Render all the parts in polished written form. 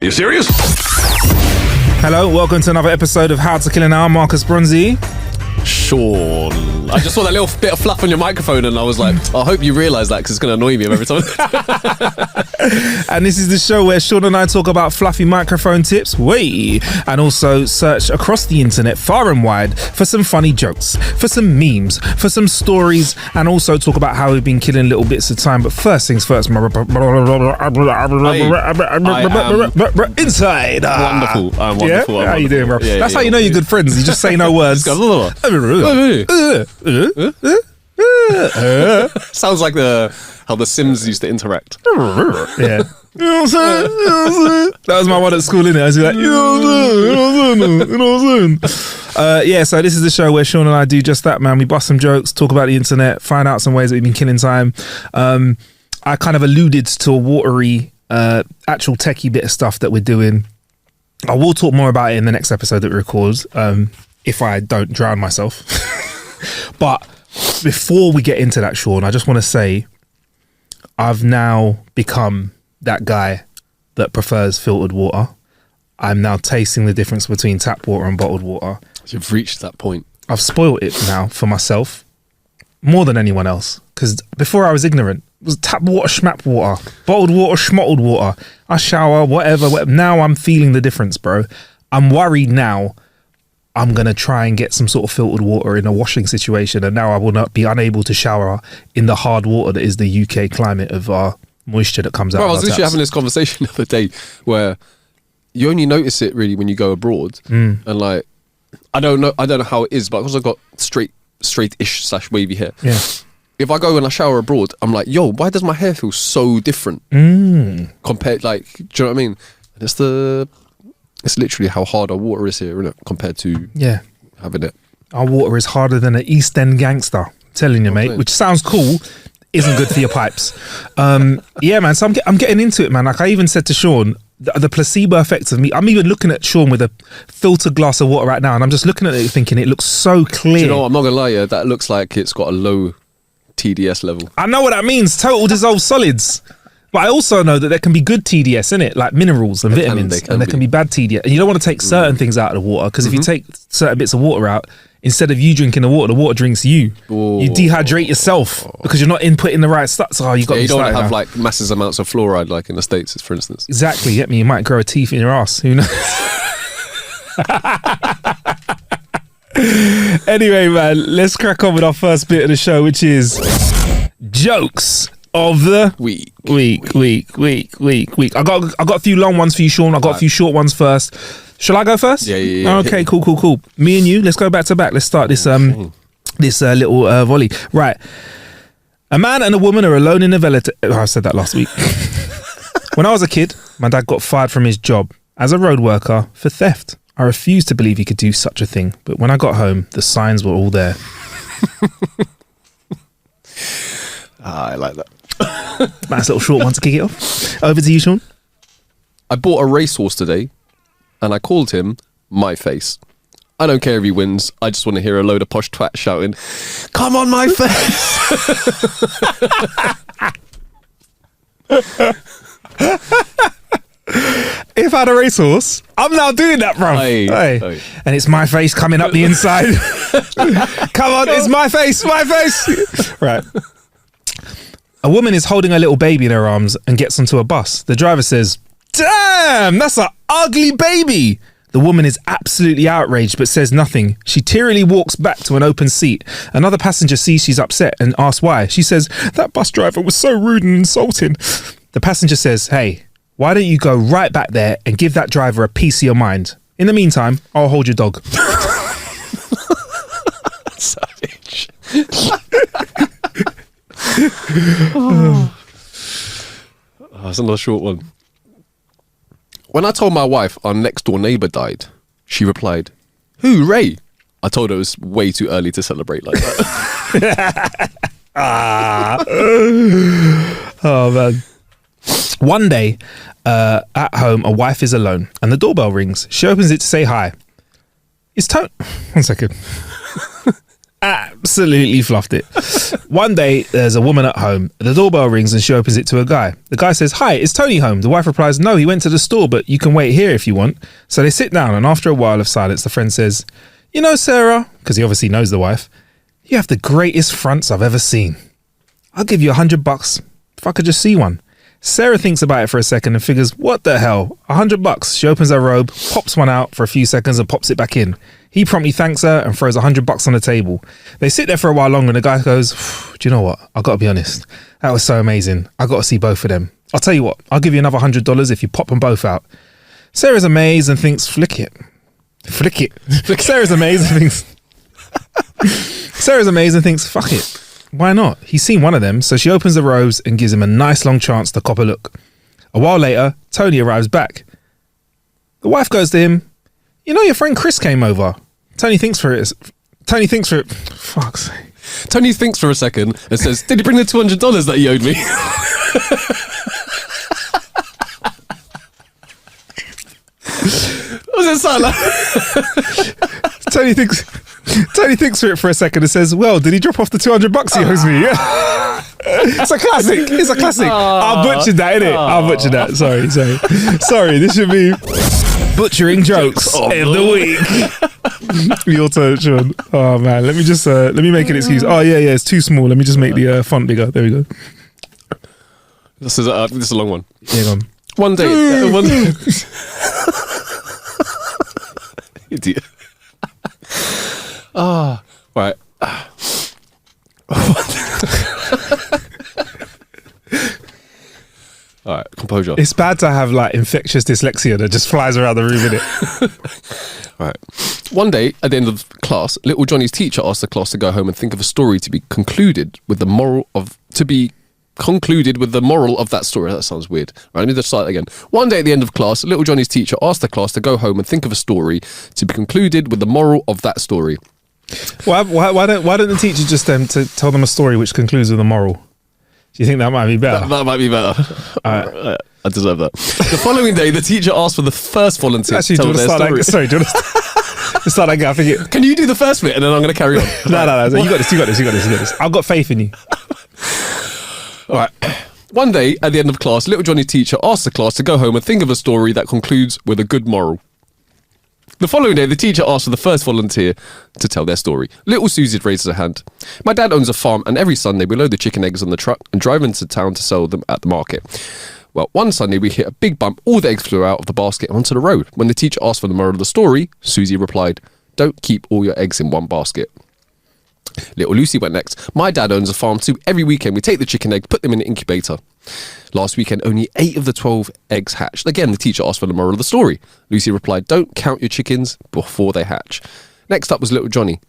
Are you serious? Hello, welcome to another episode of How to Kill an Hour. Marcus Bronzy. Sean. I just saw that little bit of fluff on your microphone and I was like, I hope you realise that because it's going to annoy me every time. And this is the show where Sean and I talk about fluffy microphone tips, and also search across the internet far and wide for some funny jokes, for some memes, for some stories, and also talk about how we've been killing little bits of time. But first things first, inside. Wonderful. I'm wonderful. Yeah? How you doing, bro? Yeah, That's how you know you're good friends. You just say no words. Sounds like how the Sims used to interact. Yeah. That was my one at school, innit? I was like, yeah, so this is the show where Sean and I do just that, man. We bust some jokes, talk about the internet, find out some ways that we've been killing time. I kind of alluded to a watery, actual techie bit of stuff that we're doing. I will talk more about it in the next episode that we record, if I don't drown myself. But before we get into that, Sean, I just want to say I've now become that guy that prefers filtered water. I'm now tasting the difference between tap water and bottled water. You've reached that point. I've spoiled it now for myself more than anyone else, because before I was ignorant. It was tap water, schmap water, bottled water, schmottled water. I shower, whatever. Now I'm feeling the difference, bro. I'm worried now. I'm going to try and get some sort of filtered water in a washing situation, and now I will not be unable to shower in the hard water that is the UK climate of our moisture that comes out. Bro, I was literally having this conversation the other day where you only notice it really when you go abroad, and like I don't know how it is, but because I've got straight-ish / wavy hair. Yeah. If I go and I shower abroad, I'm like, yo, why does my hair feel so different compared? Like, do you know what I mean? And it's literally how hard our water is here, isn't it? Compared to having it. Our water is harder than an East End gangster. I'm telling you, mate. Which sounds cool, isn't good for your pipes. Yeah, man. So I'm getting into it, man. Like I even said to Sean, the placebo effect of me. I'm even looking at Sean with a filtered glass of water right now, and I'm just looking at it thinking it looks so clear. Do you know what? I'm not gonna lie, that looks like it's got a low TDS level. I know what that means. Total dissolved solids. But I also know that there can be good TDS in it, like minerals and vitamins, and there can be bad TDS. And you don't want to take certain things out of the water, because if you take certain bits of water out, instead of you drinking the water drinks you. Ooh. You dehydrate yourself because you're not inputting the right stuff. So you don't want to have like massive amounts of fluoride, like in the States, for instance. Exactly. Get me? You might grow a teeth in your ass. Who knows? Anyway, man, let's crack on with our first bit of the show, which is jokes of the week. I got a few long ones for you, Sean. I got a few short ones first. Shall I go first? Yeah. Okay, cool. Me and you, let's go back to back. Let's start this little volley. Right. A man and a woman are alone in a villa. I said that last week. When I was a kid, my dad got fired from his job as a road worker for theft. I refused to believe he could do such a thing, but when I got home, the signs were all there. I like that. Nice little short one to kick it off. Over to you, Sean. I bought a racehorse today, and I called him My Face. I don't care if he wins. I just want to hear a load of posh twat shouting, "Come on, My Face!" If I had a racehorse, I'm now doing that, bro. Hey. And it's my face coming up the inside. Come on, it's my face. Right. A woman is holding a little baby in her arms and gets onto a bus. The driver says, "Damn, that's an ugly baby." The woman is absolutely outraged but says nothing. She tearily walks back to an open seat. Another passenger sees she's upset and asks why. She says, "That bus driver was so rude and insulting." The passenger says, "Hey, why don't you go right back there and give that driver a piece of your mind? In the meantime, I'll hold your dog." Savage. That's another short one. When I told my wife our next door neighbour died, she replied, "Who, Ray?" I told her it was way too early to celebrate like that. Oh, man. One day, at home, a wife is alone and the doorbell rings. She opens it to say hi. It's Tony. 1 second. Absolutely fluffed it. One day, there's a woman at home. The doorbell rings and she opens it to a guy. The guy says, "Hi, is Tony home?" The wife replies, "No, he went to the store, but you can wait here if you want." So they sit down, and after a while of silence, the friend says, "You know, Sarah," because he obviously knows the wife, "you have the greatest fronts I've ever seen. I'll give you $100 if I could just see one." Sarah thinks about it for a second and figures, what the hell, $100? She opens her robe, pops one out for a few seconds and pops it back in. He promptly thanks her and throws $100 on the table. They sit there for a while longer and the guy goes, "Do you know what? I've got to be honest. That was so amazing. I got to see both of them. I'll tell you what, I'll give you another $100 if you pop them both out." Sarah's amazed and thinks, flick it. Sarah's amazed and thinks, fuck it. Why not? He's seen one of them, so she opens the robes and gives him a nice long chance to cop a look. A while later, Tony arrives back. The wife goes to him, "You know your friend Chris came over." Tony thinks for it. Fuck's sake. Tony thinks for a second and says, "Did he bring the $200 that he owed me?" What does it sound like? Tony thinks for it for a second and says, "Well, did he drop off the $200 he owes me?" It's a classic. I butchered that, innit? I butchered that. Sorry. This should be butchering jokes of the week. Your turn, Sean. Oh man, let me make an excuse. Oh yeah, it's too small. Let me just make the font bigger. There we go. This is a long one. Yeah, go on. One day. Idiot. Right. All right, composure. It's bad to have like infectious dyslexia that just flies around the room, innit? All right. One day at the end of class, little Johnny's teacher asked the class to go home and think of a story to be concluded with the moral of that story. That sounds weird. Right, let me just start again. One day at the end of class, little Johnny's teacher asked the class to go home and think of a story to be concluded with the moral of that story. Why don't the teacher just to tell them a story which concludes with a moral? Do you think that might be better? That might be better. I deserve that. The following day, the teacher asked for the first volunteer to tell their story. Sorry, do you want to start again? I think Can you do the first bit and then I'm going to carry on? No. You got this. I've got faith in you. All right. One day, at the end of class, little Johnny's teacher asked the class to go home and think of a story that concludes with a good moral. The following day, the teacher asked for the first volunteer to tell their story. Little Susie raises her hand. "My dad owns a farm, and every Sunday we load the chicken eggs on the truck and drive into town to sell them at the market. Well, one Sunday we hit a big bump, all the eggs flew out of the basket and onto the road. When the teacher asked for the moral of the story, Susie replied, 'Don't keep all your eggs in one basket.' Little Lucy went next. 'My dad owns a farm too. Every weekend we take the chicken eggs, put them in the incubator. Last weekend, only 8 of the 12 eggs hatched. Again, the teacher asked for the moral of the story. Lucy replied, 'Don't count your chickens before they hatch.' Next up was little Johnny.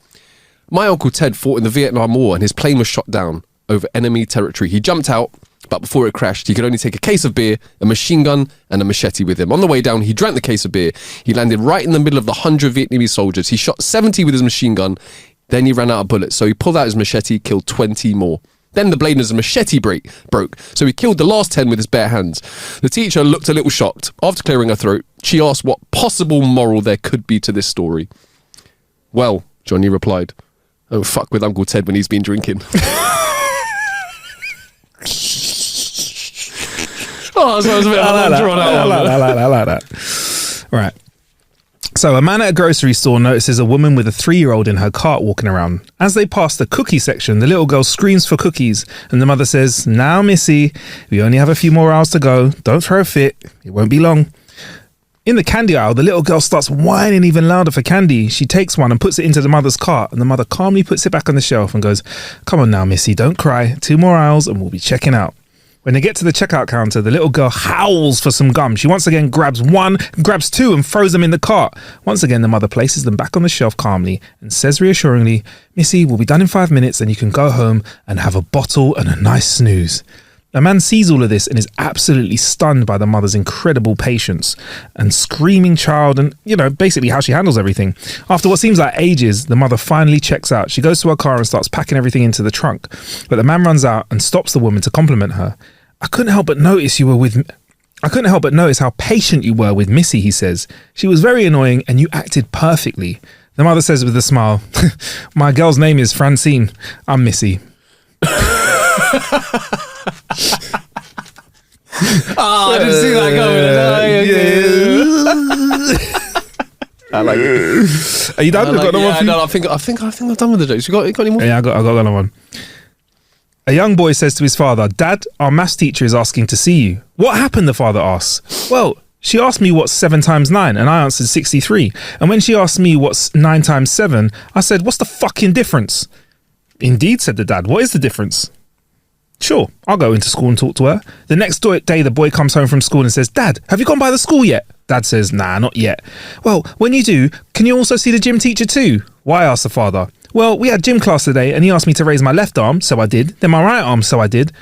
'My Uncle Ted fought in the Vietnam War and his plane was shot down over enemy territory. He jumped out, but before it crashed, he could only take a case of beer, a machine gun, and a machete with him. On the way down, he drank the case of beer. He landed right in the middle of the 100 Vietnamese soldiers. He shot 70 with his machine gun. Then he ran out of bullets, so he pulled out his machete, killed 20 more. Then the blade of his machete broke, so he killed the last 10 with his bare hands. The teacher looked a little shocked. After clearing her throat, she asked what possible moral there could be to this story. 'Well,' Johnny replied, 'don't fuck with Uncle Ted when he's been drinking.'" Oh, so it was a bit of a drawn out one. I like that. Right. So a man at a grocery store notices a woman with a 3-year-old in her cart walking around. As they pass the cookie section, the little girl screams for cookies and the mother says, "Now, Missy, we only have a few more hours to go. Don't throw a fit. It won't be long." In the candy aisle, the little girl starts whining even louder for candy. She takes one and puts it into the mother's cart, and the mother calmly puts it back on the shelf and goes, "Come on now, Missy, don't cry. 2 more aisles and we'll be checking out." When they get to the checkout counter, the little girl howls for some gum. She once again grabs 2 and throws them in the cart. Once again, the mother places them back on the shelf calmly and says reassuringly, "Missy, we'll be done in 5 minutes and you can go home and have a bottle and a nice snooze." The man sees all of this and is absolutely stunned by the mother's incredible patience and screaming child and, basically how she handles everything. After what seems like ages, the mother finally checks out. She goes to her car and starts packing everything into the trunk. But the man runs out and stops the woman to compliment her. I couldn't help but notice how patient you were with Missy," he says. "She was very annoying and you acted perfectly." The mother says with a smile, my girl's name is Francine. I'm Missy. I didn't see that coming. I like it. Are you done? I think I'm done with the jokes. You got any more? Yeah, I got another one. A young boy says to his father, Dad, our maths teacher is asking to see you. What happened? The father asks. Well, she asked me what's 7 times 9 and I answered 63. And when she asked me what's 9 times 7, I said, what's the fucking difference? Indeed, said the dad. What is the difference? Sure, I'll go into school and talk to her. The next day, the boy comes home from school and says, Dad, have you gone by the school yet? Dad says, nah, not yet. Well, when you do, can you also see the gym teacher too? Why? Asked the father. Well, we had gym class today and he asked me to raise my left arm, so I did. Then my right arm, so I did.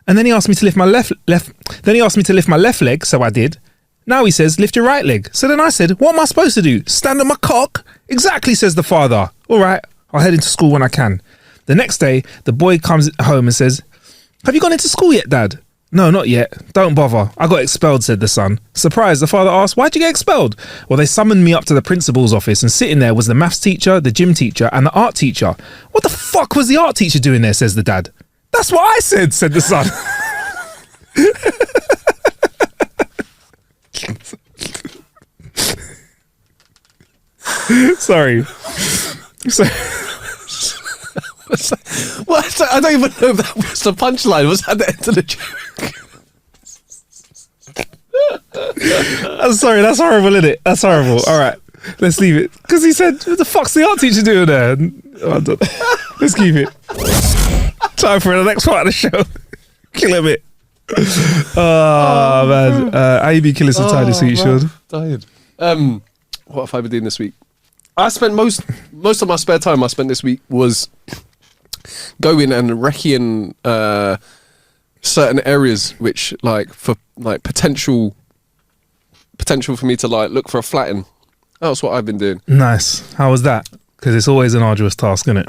And then he asked me to lift my left leg, so I did. Now he says, lift your right leg. So then I said, what am I supposed to do? Stand on my cock? Exactly, says the father. All right, I'll head into school when I can. The next day, the boy comes home and says, have you gone into school yet, Dad? No, not yet. Don't bother. I got expelled, said the son. Surprised, the father asked, why'd you get expelled? Well, they summoned me up to the principal's office and sitting there was the maths teacher, the gym teacher and the art teacher. What the fuck was the art teacher doing there, says the dad. That's what I said the son. Sorry. What? I don't even know if that was the punchline. Was that the end of the joke? I'm sorry, that's horrible, isn't it? That's horrible. All right, let's leave it. Because he said, what the fuck's the art teacher doing there? Let's keep it. Time for the next part of the show. Kill a bit. Oh, man. How you been killing some time this week, Sean? Tired. What have I been doing this week? I spent most of my spare time I spent this week was going and recceing certain areas which for potential for me to look for a flat in. That's what I've been doing. Nice. How was that? Because it's always an arduous task, isn't it?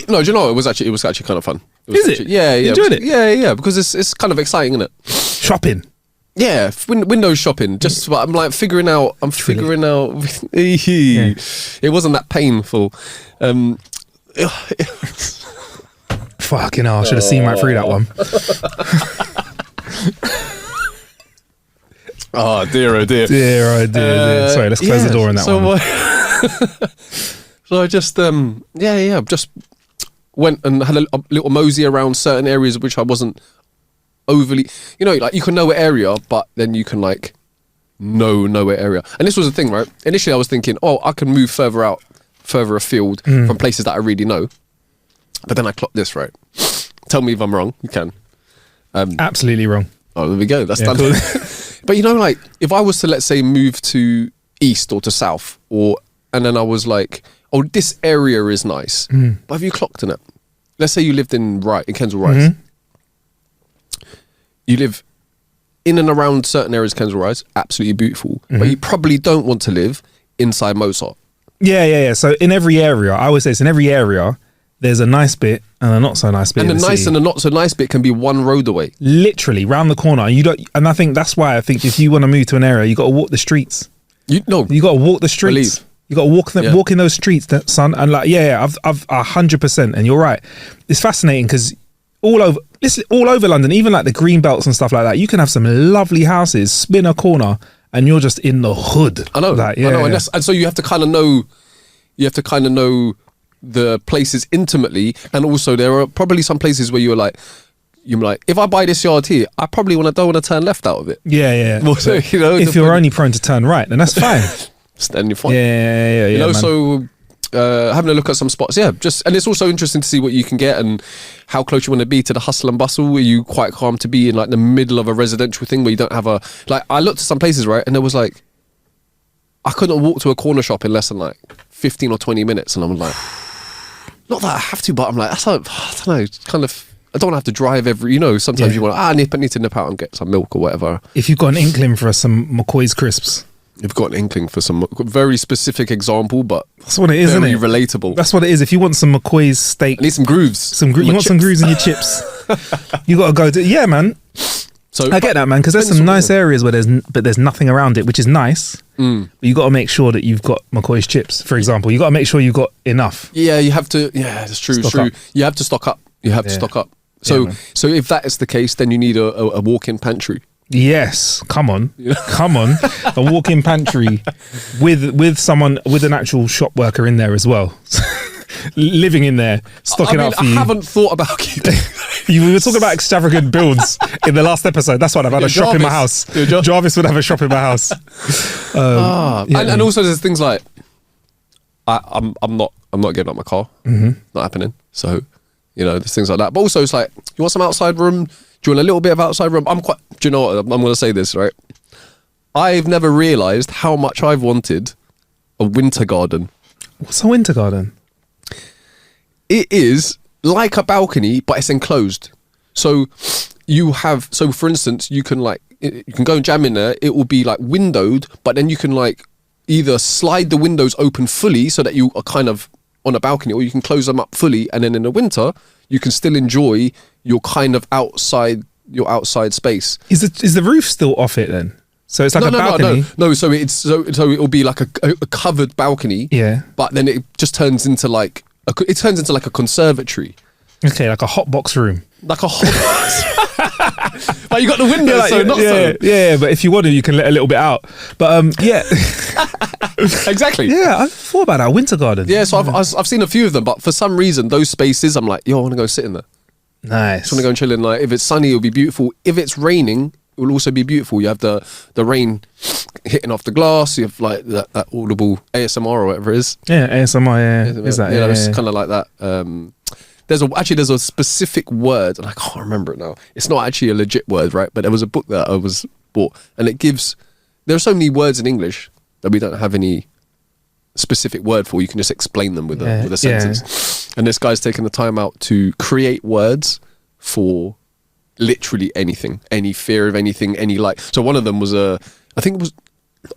No, do you know it was actually kind of fun. Is it? Yeah. You enjoyed it? Yeah. Because it's kind of exciting, isn't it? Shopping. Yeah, window shopping. Just I'm figuring out. Yeah. It wasn't that painful. Fucking hell! I should have seen right through that one. Oh dear! Oh dear! Dear. Sorry, let's close the door on that one. So I just just went and had a little mosey around certain areas which I wasn't overly, you can know an area, but then you can know an area. And this was the thing, right? Initially I was thinking, I can move further afield from places that I really know. But then I clocked this, right? Tell me if I'm wrong. You can. Absolutely wrong. Oh, there we go. That's done. Cool. But if I was to, let's say, move to east or to south, and then I was like, this area is nice. But have you clocked in it? Let's say you lived in Kensal Rise. You live in and around certain areas of Kensal Rise, absolutely beautiful. But you probably don't want to live inside Mozart. Yeah. So in every area, I would say it's in every area, there's a nice bit and a not so nice bit. And the nice and the not so nice bit can be one road away. Literally, round the corner. And I think that's why if you want to move to an area, you got to walk the streets. You got to walk the streets. Believe. You got to walk in those streets, son. And I've 100%. And you're right. It's fascinating because all over London, even the green belts and stuff like that, you can have some lovely houses, spin a corner, and you're just in the hood. I know. I know. And so you have to kind of know. You have to kind of know the places intimately, and also there are probably some places where you're like, if I buy this yard here, I probably don't want to turn left out of it. Yeah. So, if you're only prone to turn right, then that's fine. Then you're fine. Yeah. So having a look at some spots, and it's also interesting to see what you can get and how close you want to be to the hustle and bustle. Are you quite calm to be in the middle of a residential thing where you don't have I looked at some places, right, and there was I couldn't walk to a corner shop in less than 15 or 20 minutes, and I'm like, not that I have to, but I'm like, that's I don't know, it's kind of, I don't want to have to drive every, sometimes you want I need to nip out and get some milk or whatever. If you've got an inkling for some McCoy's crisps. You've got an inkling for some very specific example, but that's what it is, isn't it? Very relatable. That's what it is. If you want some McCoy's steak, I need some grooves. You want some grooves in your chips. You got to go to man. So I get that, man, because there's some nice areas where there's nothing around it, which is nice. But you got to make sure that you've got McCoy's chips, for example. You got to make sure you've got enough. Yeah, you have to. Yeah, that's true. It's true. You have to stock up. You have to stock up. So, so if that is the case, then you need a walk-in pantry. Yes, come on, come on, a walk-in pantry with someone, with an actual shop worker in there as well, living in there, stocking up for you. I haven't thought about keeping. We were talking about extravagant builds in the last episode. That's what I've had a shop in my house. Jarvis would have a shop in my house. And also there's things like I'm not getting out my car. Not happening. So there's things like that. But also it's like, you want some outside room? Do you want a little bit of outside room? Do you know what? I'm going to say this, right? I've never realised how much I've wanted a winter garden. What's a winter garden? It is like a balcony, but it's enclosed. So for instance, you can go and jam in there. It will be like windowed, but then you can like either slide the windows open fully so that you are kind of on a balcony, or you can close them up fully, and then in the winter you can still enjoy your kind of outside space. Is the roof still off it then? So it's like a balcony. No. So it will be like a covered balcony. Yeah. But then it just turns into like a conservatory. Okay, like a hot box room. Like a hot box. But you got the window, Yeah, but if you want to, you can let a little bit out. But yeah. Exactly. Yeah, I thought about that winter garden. Yeah, so I've seen a few of them, but for some reason those spaces, I'm like, I want to go sit in there. Nice. I just want to go and chill in. Like, if it's sunny, it'll be beautiful. If it's raining, it will also be beautiful. You have the rain hitting off the glass. You have like that audible ASMR or whatever it is. Yeah, ASMR. Yeah, is that? Yeah, it's kind of like that. There's a specific word, and I can't remember it now. It's not actually a legit word, right? But there was a book that I was bought, and there are so many words in English that we don't have any specific word for. You can just explain them with a sentence. And this guy's taken the time out to create words for literally anything, any fear of anything, so one of them was I think it was,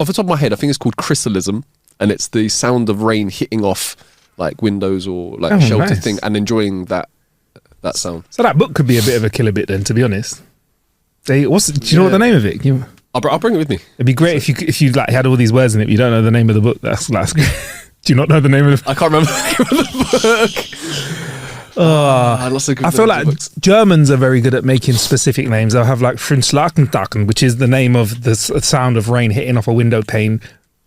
off the top of my head, I think it's called chrysalism, and it's the sound of rain hitting off like windows or like a sheltered thing, and enjoying that sound. So that book could be a bit of a killer bit then, to be honest. Do you know what the name of it? I'll bring it with me. It'd be great if you like had all these words in it, but you don't know the name of the book. That's great. Do you not know the name of the book? I can't remember the book. I feel like Germans are very good at making specific names. They'll have like Frünslachentaken, which is the name of the sound of rain hitting off a window pane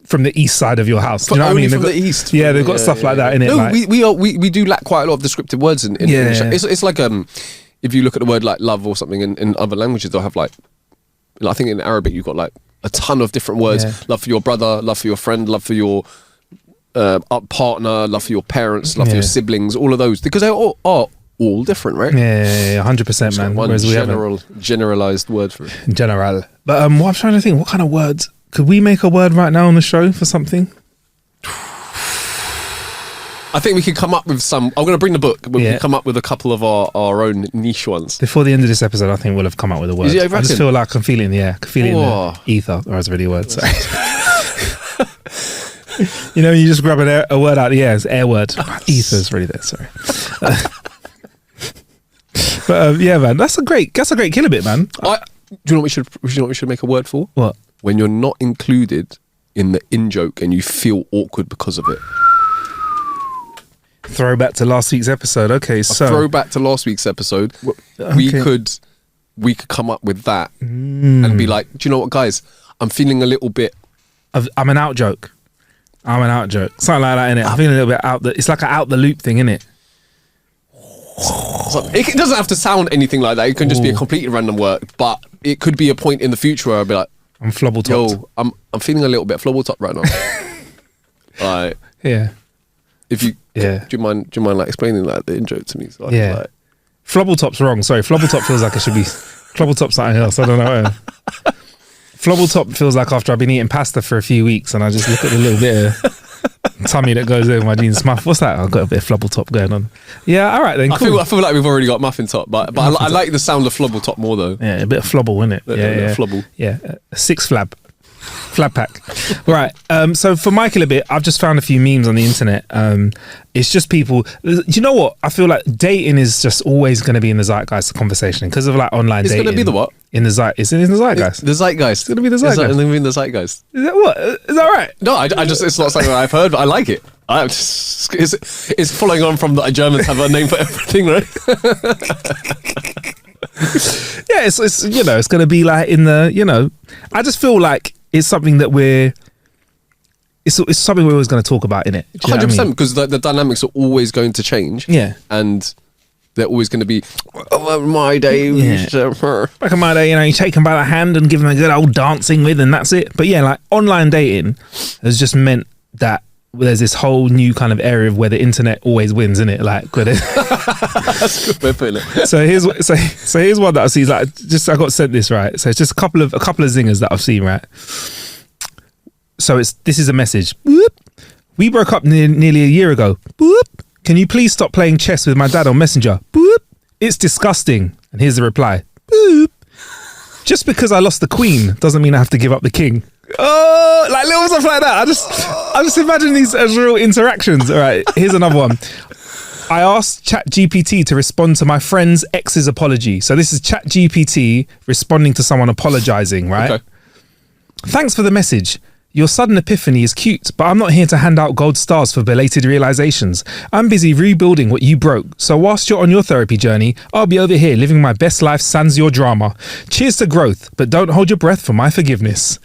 from the east side of your house. Do you know what I mean? From the east. Yeah, they've got stuff like that in it. No, like, we do lack quite a lot of descriptive words in English. It's like if you look at the word like love or something in other languages, they'll have like I think in Arabic you've got like a ton of different words. Yeah. Love for your brother, love for your friend, love for your partner, love for your parents, love for your siblings, all of those, because they are all different, right? Yeah, 100%, man. One generalized word for it. General. But what I'm trying to think, what kind of words could we make a word right now on the show for something? I think we could come up with some. I'm going to bring the book. We can come up with a couple of our own niche ones. Before the end of this episode, I think we'll have come up with a word. I just feel like I can feel it in the air. I can feel it in the ether. Or it's really a word. Sorry. You just grab a word out of the air. It's air word. Ether's really there. Sorry. But yeah, man, that's a great killer bit, man. Do you know what we should make a word for? What? When you're not included in the in-joke and you feel awkward because of it. Throwback to last week's episode. Okay, so throwback to last week's episode. Okay. We could come up with that and be like, do you know what, guys? I'm feeling a little bit. I'm an out joke. Something like that, innit? I'm feeling a little bit out. It's like an out the loop thing, innit? It doesn't have to sound anything like that. It can just be a completely random word, but it could be a point in the future where I'll be like, I'm flobble topped. Yo, I'm feeling a little bit flobble top right now. Like, yeah. If you, do you mind like explaining like the intro to me? So like, flobble top's wrong. Sorry, flobble top feels like it should be. Flobble top's something else. I don't know. Flobble top feels like after I've been eating pasta for a few weeks and I just look at the little bit of tummy that goes in my jeans. What's that? I've got a bit of flobble top going on. Yeah, all right then. Cool. I feel like we've already got muffin top, but I like the sound of flobble top more though. Yeah, a bit of flobble, innit? Yeah. Flobble. Yeah, a six flab. Flat pack. Right. So for Michael a bit, I've just found a few memes on the internet. It's just people. Do you know what? I feel like dating is just always going to be in the zeitgeist of conversation because of like online dating. It's going to be the what? In the zeitgeist. It's in the zeitgeist. The zeitgeist. It's going to be the zeitgeist. It's going to be the zeitgeist. Is that what? Is that right? No, I just, it's not something I've heard, but I like it. It's following on from that Germans have a name for everything, right? Yeah, it's you know, it's going to be like in the, you know, I just feel like it's something that it's something we're always going to talk about, innit? 100%, because the dynamics are always going to change. Yeah. And they're always going to be, oh, my day. Yeah. Back in my day, you know, you take them by the hand and give them a good old dancing with and that's it. But yeah, like online dating has just meant that there's this whole new kind of area of where the internet always wins, innit? Like, that's a good way of putting it. So here's one that I see. Like, just I got sent this, right. So it's just a couple of zingers that I've seen, right. So this is a message. Boop. We broke up nearly a year ago. Boop. Can you please stop playing chess with my dad on Messenger? Boop. It's disgusting. And here's the reply. Boop. Just because I lost the queen doesn't mean I have to give up the king. Oh, like little stuff like that. I just imagine these as real interactions. All right, here's another one. I asked ChatGPT to respond to my friend's ex's apology. So this is ChatGPT responding to someone apologizing, right? Okay. Thanks for the message. Your sudden epiphany is cute, but I'm not here to hand out gold stars for belated realizations. I'm busy rebuilding what you broke. So whilst you're on your therapy journey, I'll be over here living my best life sans your drama. Cheers to growth, but don't hold your breath for my forgiveness.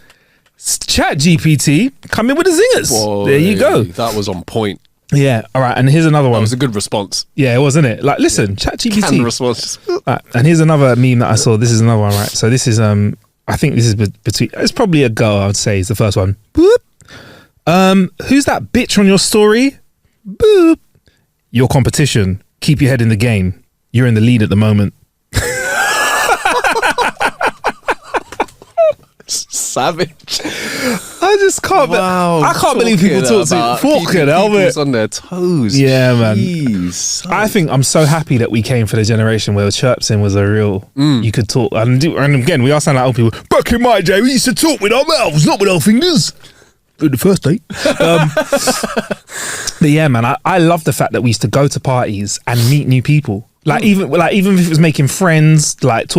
ChatGPT, come in with the zingers. Boy, there you go. That was on point. Yeah, all right, and here's another one. That was a good response. Yeah, it was, wasn't it? Like, listen, ChatGPT. Canned response. Right, and here's another meme that I saw. This is another one, right? So this is, I think this is between, it's probably a girl, I would say, is the first one. Boop. Who's that bitch on your story? Boop. Your competition. Keep your head in the game. You're in the lead at the moment. Savage. I just can't. Wow, I can't believe people talk to fucking helmet on their toes. Yeah, man. Jeez. I think I'm so happy that we came for the generation where chirpsing was a real. You could talk, and again, we are sounding like old people. Back in my day, we used to talk with our mouths, not with our fingers. At the first date. But yeah, man, I love the fact that we used to go to parties and meet new people. Even if it was making friends, like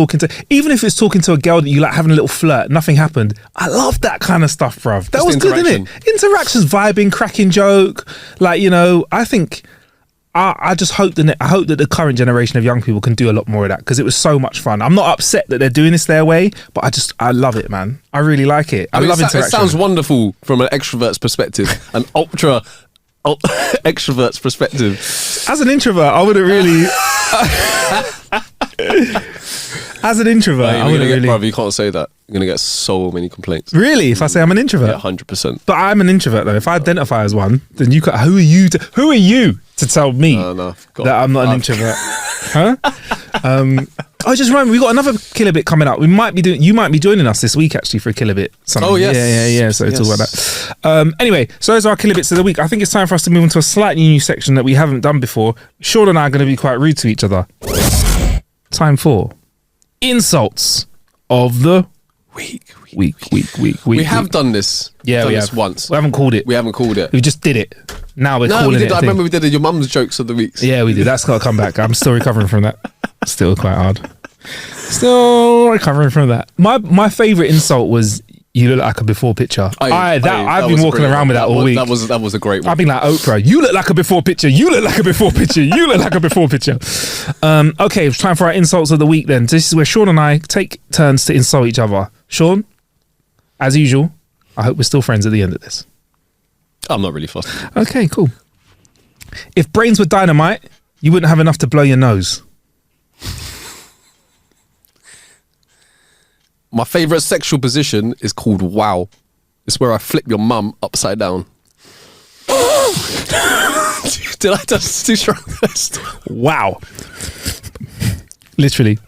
even if it's talking to a girl that you like having a little flirt, nothing happened. I love that kind of stuff, bruv. That was good, innit? Interactions, vibing, cracking joke. Like, you know, I think I just hope that the current generation of young people can do a lot more of that because it was so much fun. I'm not upset that they're doing this their way, but I love it, man. I really like it. I love interaction. It sounds wonderful from an extrovert's perspective, an ultra extrovert's perspective. As an introvert, I wouldn't really. As an introvert, I wouldn't really. Brother, you can't say that. You're gonna get so many complaints. Really? If I say I'm an introvert? Yeah, 100%. But I'm an introvert though. If I identify as one, then who are you to tell me that I'm not an introvert? Huh? I just remember we got another Killer Bit coming up. You might be joining us this week actually for a Killer Bit. Something. Oh yes, yeah. So talk about that. Anyway, so those are our Killer Bits of the week. I think it's time for us to move on to a slightly new section that we haven't done before. Sean and I are going to be quite rude to each other. Time for insults of the week. We have done this. Yeah, we have once. We haven't called it. We just did it. Now we're calling it. I remember we did your mum's jokes of the week. Yeah, we did. That's got to come back. I'm still recovering from that. Still quite hard. Still recovering from that. My favourite insult was you look like a before picture. I've been walking around with that all week. That was a great one. I've been like Oprah. You look like a before picture. You look like a before picture. You look like a before picture. Okay, it's time for our insults of the week then. This is where Sean and I take turns to insult each other. Sean, as usual, I hope we're still friends at the end of this. I'm not really fussed. Okay, cool. If brains were dynamite, you wouldn't have enough to blow your nose. My favourite sexual position is called wow. It's where I flip your mum upside down. Did I just too strong? Wow. Literally.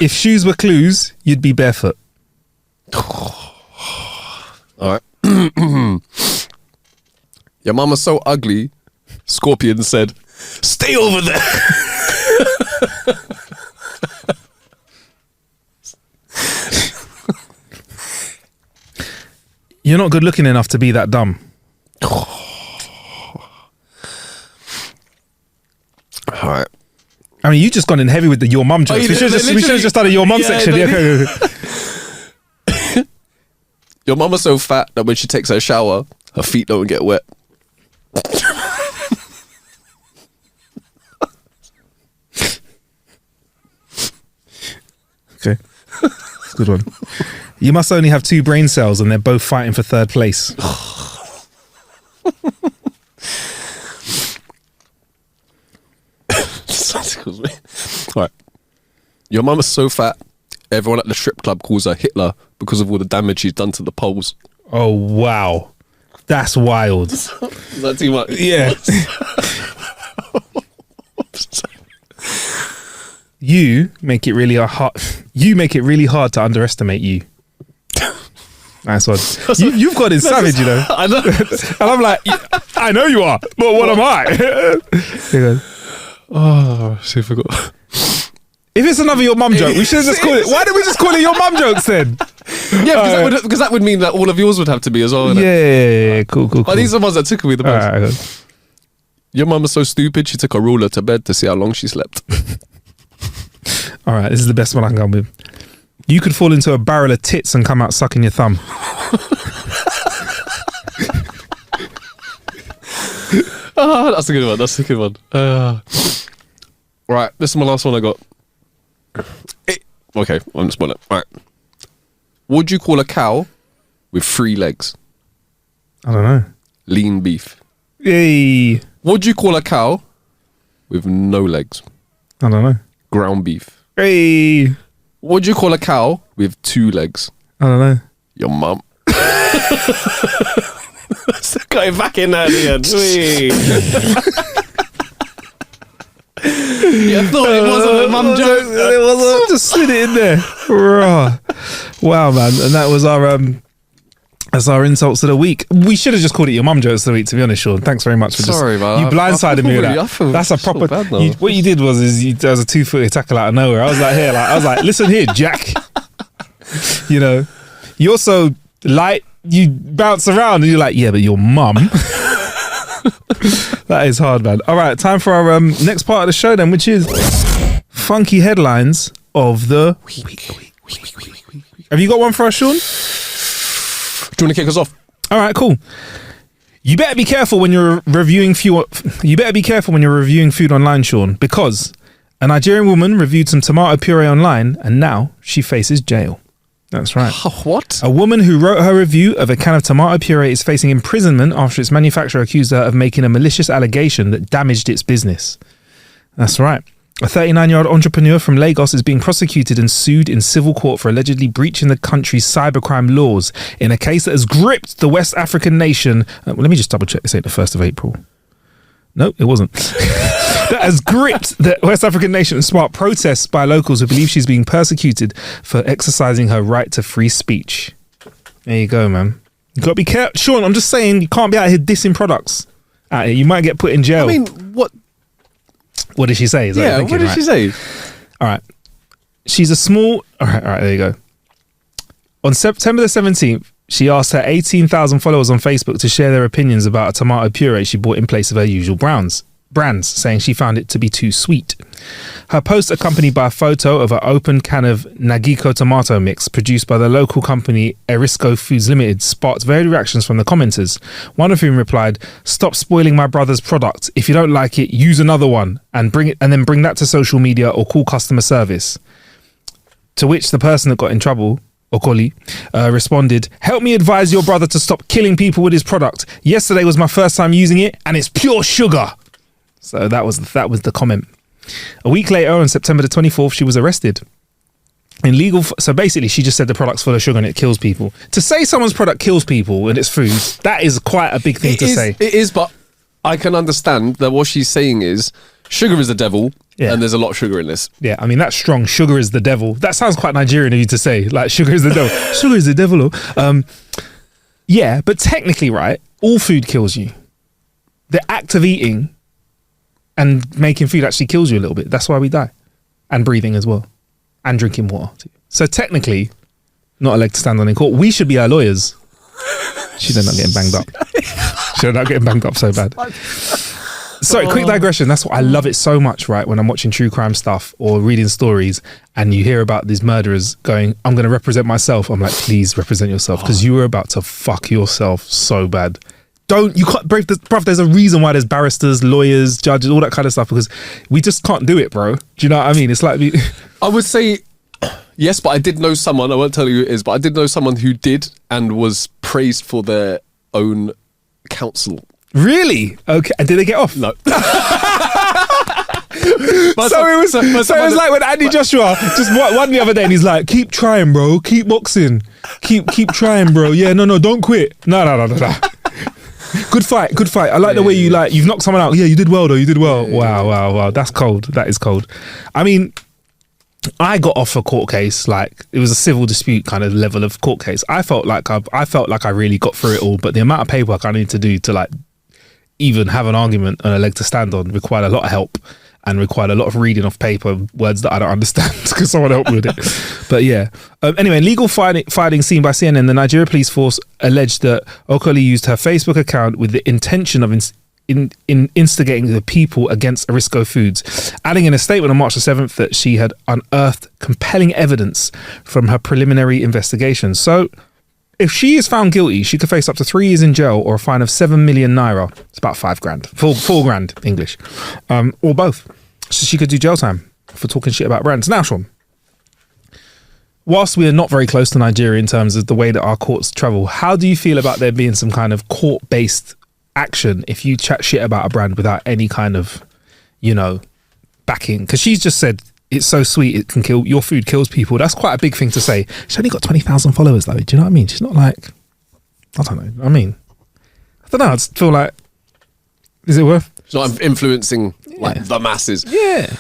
If shoes were clues, you'd be barefoot. All right. Your mama's so ugly, Scorpion said, stay over there. You're not good looking enough to be that dumb. All right. I mean, you just gone in heavy with the your mum jokes. We should have just done a your mum section. Yeah. Your mum is so fat that when she takes her shower, her feet don't get wet. Okay. That's a good one. You must only have 2 brain cells and they're both fighting for 3rd place. Right. Your mum is so fat, everyone at the strip club calls her Hitler because of all the damage she's done to the poles. Oh, wow. That's wild. Is that too much? Yeah. You make it really hard to underestimate you. Nice one. You've got it savage, you know. I know. And I'm like, I know you are, but what am I? Oh, see if I got. If it's another your mum joke, we should have just called it. Why did we just call it your mum jokes then? Yeah, because that would mean that all of yours would have to be as well. Yeah, cool. But these are the ones that took me the most. Right, your mum is so stupid, she took a ruler to bed to see how long she slept. All right, this is the best one I can come with. You could fall into a barrel of tits and come out sucking your thumb. Oh, that's a good one. Right, this is my last one I got. Okay, I'm going to spoil it. Right. Would you call a cow with 3 legs? I don't know. Lean beef. Yay. Would you call a cow with no legs? I don't know. Ground beef. Hey. Would you call a cow with 2 legs? I don't know. Your mum. Got it back in there at the end. You thought it wasn't a mum joke. It wasn't. Just slid it in there. Wow, man. And that was our insults of the week. We should have just called it your mum jokes of the week, to be honest, Sean. Thanks very much for Sorry, man. You blindsided me with that. That's a proper. What you did was there was a 2-footed tackle out of nowhere. I was like, listen here, Jack. You know, you're so light. You bounce around and you're like, yeah, but your mum. That is hard, man. All right, time for our next part of the show then, which is funky headlines of the week. Have you got one for us, Sean? Do you want to kick us off? All right, cool. You better be careful when you're reviewing food. You better be careful when you're reviewing food online, Sean, because a Nigerian woman reviewed some tomato puree online and now she faces jail. That's right. What? A woman who wrote her review of a can of tomato puree is facing imprisonment after its manufacturer accused her of making a malicious allegation that damaged its business. That's right. A 39-year-old entrepreneur from Lagos is being prosecuted and sued in civil court for allegedly breaching the country's cybercrime laws in a case that has gripped the West African nation. Let me just double check this ain't the 1st of April. No, it wasn't. That has gripped the West African nation and sparked protests by locals who believe she's being persecuted for exercising her right to free speech. There you go, man. You got to be careful. Sean, I'm just saying, you can't be out here dissing products. Out here. You might get put in jail. I mean, what? What did she say? Is that what did she say? All right. She's a small... All right, there you go. On September the 17th, she asked her 18,000 followers on Facebook to share their opinions about a tomato puree she bought in place of her usual brands, saying she found it to be too sweet. Her post, accompanied by a photo of an open can of Nagiko tomato mix produced by the local company Erisco Foods Limited, sparked varied reactions from the commenters, one of whom replied, "Stop spoiling my brother's product. If you don't like it, use another one and then bring that to social media or call customer service." To which the person that got in trouble, Okoli, responded, "Help me advise your brother to stop killing people with his product. Yesterday was my first time using it and it's pure sugar." So that was the comment. A week later, on September the 24th, she was arrested. So basically, she just said the product's full of sugar and it kills people. To say someone's product kills people and it's food, that is quite a big thing to say. It is, but I can understand that what she's saying is sugar is the devil, and there's a lot of sugar in this. Yeah, I mean, that's strong. Sugar is the devil. That sounds quite Nigerian of you to say. Like, sugar is the devil. Sugar is the devil. Yeah, but technically, right, all food kills you. The act of eating and making food actually kills you a little bit. That's why we die. And breathing as well. And drinking water too. So technically, not a leg to stand on in court. We should be our lawyers. She'd end up getting banged up. She'd end up getting banged up so bad. Sorry, quick digression. That's what I love it so much, right? When I'm watching true crime stuff or reading stories and you hear about these murderers going, I'm going to represent myself. I'm like, please represent yourself, because you were about to fuck yourself so bad. You can't, bruv, there's a reason why there's barristers, lawyers, judges, all that kind of stuff, because we just can't do it, bro. Do you know what I mean? It's like... I would say... Yes, but I did know someone, I won't tell you who it is, but I did know someone who did and was praised for their own counsel. Really? Okay. And did they get off? No. So it was like when Andy Joshua just won the other day and he's like, keep trying, bro. Keep boxing. Keep trying, bro. Yeah, no, don't quit. No. Good fight. I like the way you've knocked someone out. Yeah, you did well though. You did well. Wow. That's cold. That is cold. I mean, I got off a court case, like it was a civil dispute kind of level of court case. I felt like I really got through it all, but the amount of paperwork I need to do to like even have an argument and a leg to stand on required a lot of help and required a lot of reading off paper, words that I don't understand, because someone helped me with it. But yeah. Anyway, legal filing seen by CNN, the Nigeria police force alleged that Okoli used her Facebook account with the intention of instigating the people against Arisco Foods, adding in a statement on March the 7th that she had unearthed compelling evidence from her preliminary investigation. So if she is found guilty, she could face up to 3 years in jail or a fine of 7 million naira. It's about $5,000, four grand English, or both. So she could do jail time for talking shit about brands. Now, Sean, whilst we are not very close to Nigeria in terms of the way that our courts travel, how do you feel about there being some kind of court-based action if you chat shit about a brand without any kind of, backing? Because she's just said it's so sweet it can kill, your food kills people. That's quite a big thing to say. She's only got 20,000 followers though. Do you know what I mean? She's not like, I don't know. I I just feel like, is it worth? It's not influencing the masses. Yeah.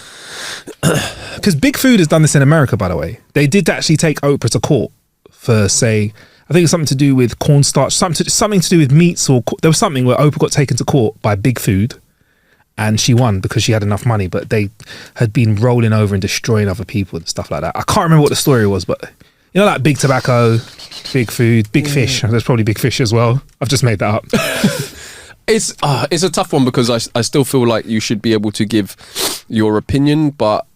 Because Big Food has done this in America, by the way. They did actually take Oprah to court for, say, I think it's something to do with cornstarch, something to do with meats, or there was something where Oprah got taken to court by Big Food and she won because she had enough money, but they had been rolling over and destroying other people and stuff like that. I can't remember what the story was, but like Big Tobacco, Big Food, Big Fish. There's probably Big Fish as well. I've just made that up. It's a tough one because I still feel like you should be able to give your opinion, but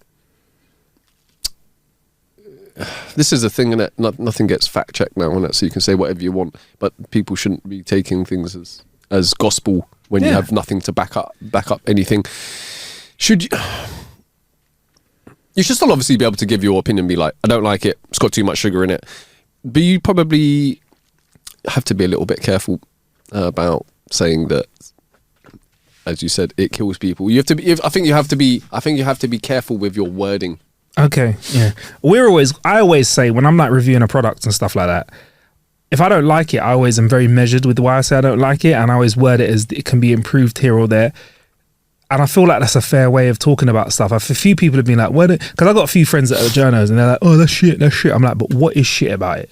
this is a thing that nothing gets fact checked now, and so you can say whatever you want, but people shouldn't be taking things as gospel when you have nothing to back up anything. You should still obviously be able to give your opinion, be like, I don't like it, it's got too much sugar in it, but you probably have to be a little bit careful about saying that, as you said, it kills people. I think you have to be careful with your wording. Okay, yeah. I always say when I'm like reviewing a product and stuff like that, if I don't like it, I always am very measured with why I say I don't like it, and I always word it as it can be improved here or there. And I feel like that's a fair way of talking about stuff. A few people have been like, because I've got a few friends that are journos and they're like, oh, that's shit. I'm like, but what is shit about it?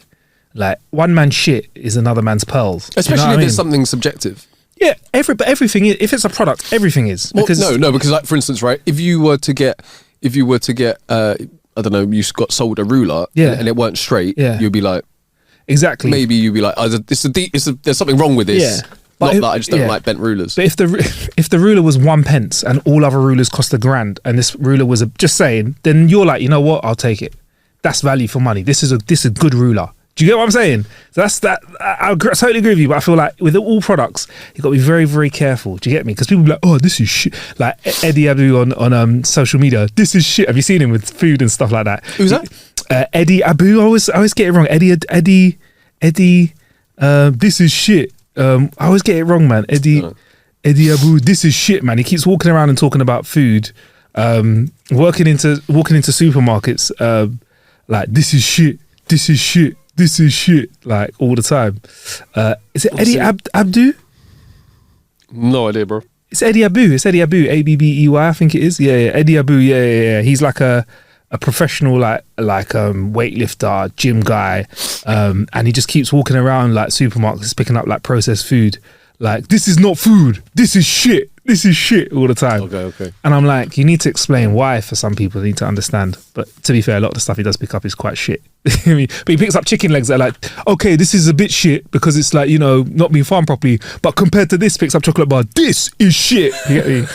Like, one man's shit is another man's pearls. Especially if it's something subjective. Yeah, everything is. If it's a product, everything is. Because because like, for instance, right, if you were to get I don't know, you got sold a ruler and it weren't straight, you'd be like, exactly. Maybe you'd be like, there's something wrong with this. Yeah. Not that I just don't like bent rulers. But if the ruler was 1 pence and all other rulers cost $1,000 and this ruler was just saying, then you're like, you know what? I'll take it. That's value for money. This is a good ruler. Do you get what I'm saying? So that's that. I totally agree with you, but I feel like with all products, you've got to be very, very careful. Do you get me? Because people be like, oh, this is shit. Like Eddie Abu on social media, this is shit. Have you seen him with food and stuff like that? Who's that? Eddie Abu. I always get it wrong. Eddie. This is shit. I always get it wrong, man. Eddie Abu. This is shit, man. He keeps walking around and talking about food. Walking into supermarkets. Like this is shit. This is shit. This is shit, like all the time. Is it Eddie Abdu? No idea, bro. It's Eddie Abu. Abbey, I think it is. Yeah, Eddie Abu. Yeah. He's like a professional, like weightlifter, gym guy, and he just keeps walking around like supermarkets, picking up like processed food. Like, this is not food. This is shit. this is shit all the time. Okay. And I'm like, you need to explain why for some people. They need to understand. But to be fair, a lot of the stuff he does pick up is quite shit. But he picks up chicken legs that are like, okay, this is a bit shit because it's like, you know, not being farmed properly. But compared to this, picks up chocolate bar, this is shit. You get me?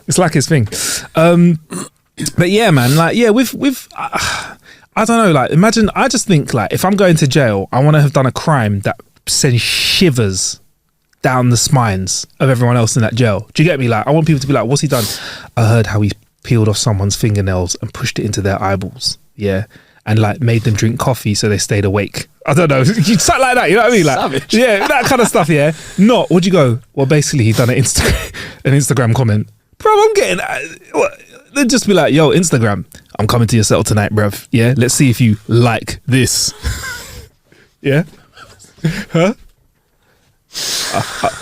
It's like his thing. But yeah, man, like, yeah, with I don't know, like, imagine, I just think, like, if I'm going to jail, I want to have done a crime that sends shivers down the spines of everyone else in that jail. Do you get me? Like, I want people to be like, what's he done? I heard how he peeled off someone's fingernails and pushed it into their eyeballs. Yeah. And like made them drink coffee so they stayed awake. I don't know. You something like that, you know what I mean? Like, savage. Yeah, that kind of stuff, yeah. Not, would you go? Well, basically he done an Instagram comment. Bro, I'm getting, they'd just be like, yo, Instagram, I'm coming to your cell tonight, bruv. Yeah, let's see if you like this. Yeah? Huh?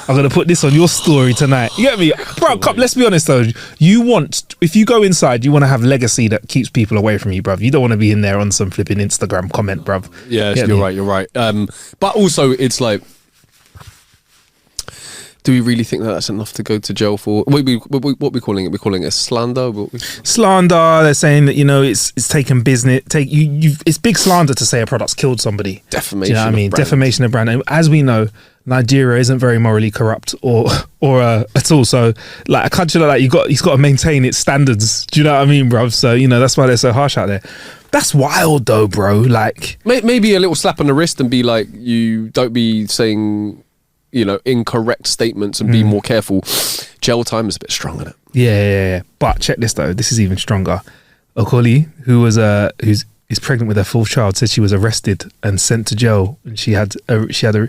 I'm going to put this on your story tonight. You get me? Bro, let's be honest though. If you go inside, you want to have legacy that keeps people away from you, bruv. You don't want to be in there on some flipping Instagram comment, bruv. Yeah, you're right. But also, it's like, do we really think that that's enough to go to jail for? What we calling it? We're calling it slander. Slander. They're saying that, you know, it's taken business. It's big slander to say a product's killed somebody. Defamation. Do you know what I mean? Defamation of brand. And as we know, Nigeria isn't very morally corrupt or at all. So like a country like that, he's got to maintain its standards. Do you know what I mean, bruv? So, you know, that's why they're so harsh out there. That's wild though, bro. Like, maybe a little slap on the wrist and be like, you don't be saying, you know, incorrect statements and be more careful. Jail time is a bit strong, isn't it? Yeah. But check this though. This is even stronger. Okoli, who's pregnant with her fourth child, said she was arrested and sent to jail, and she had to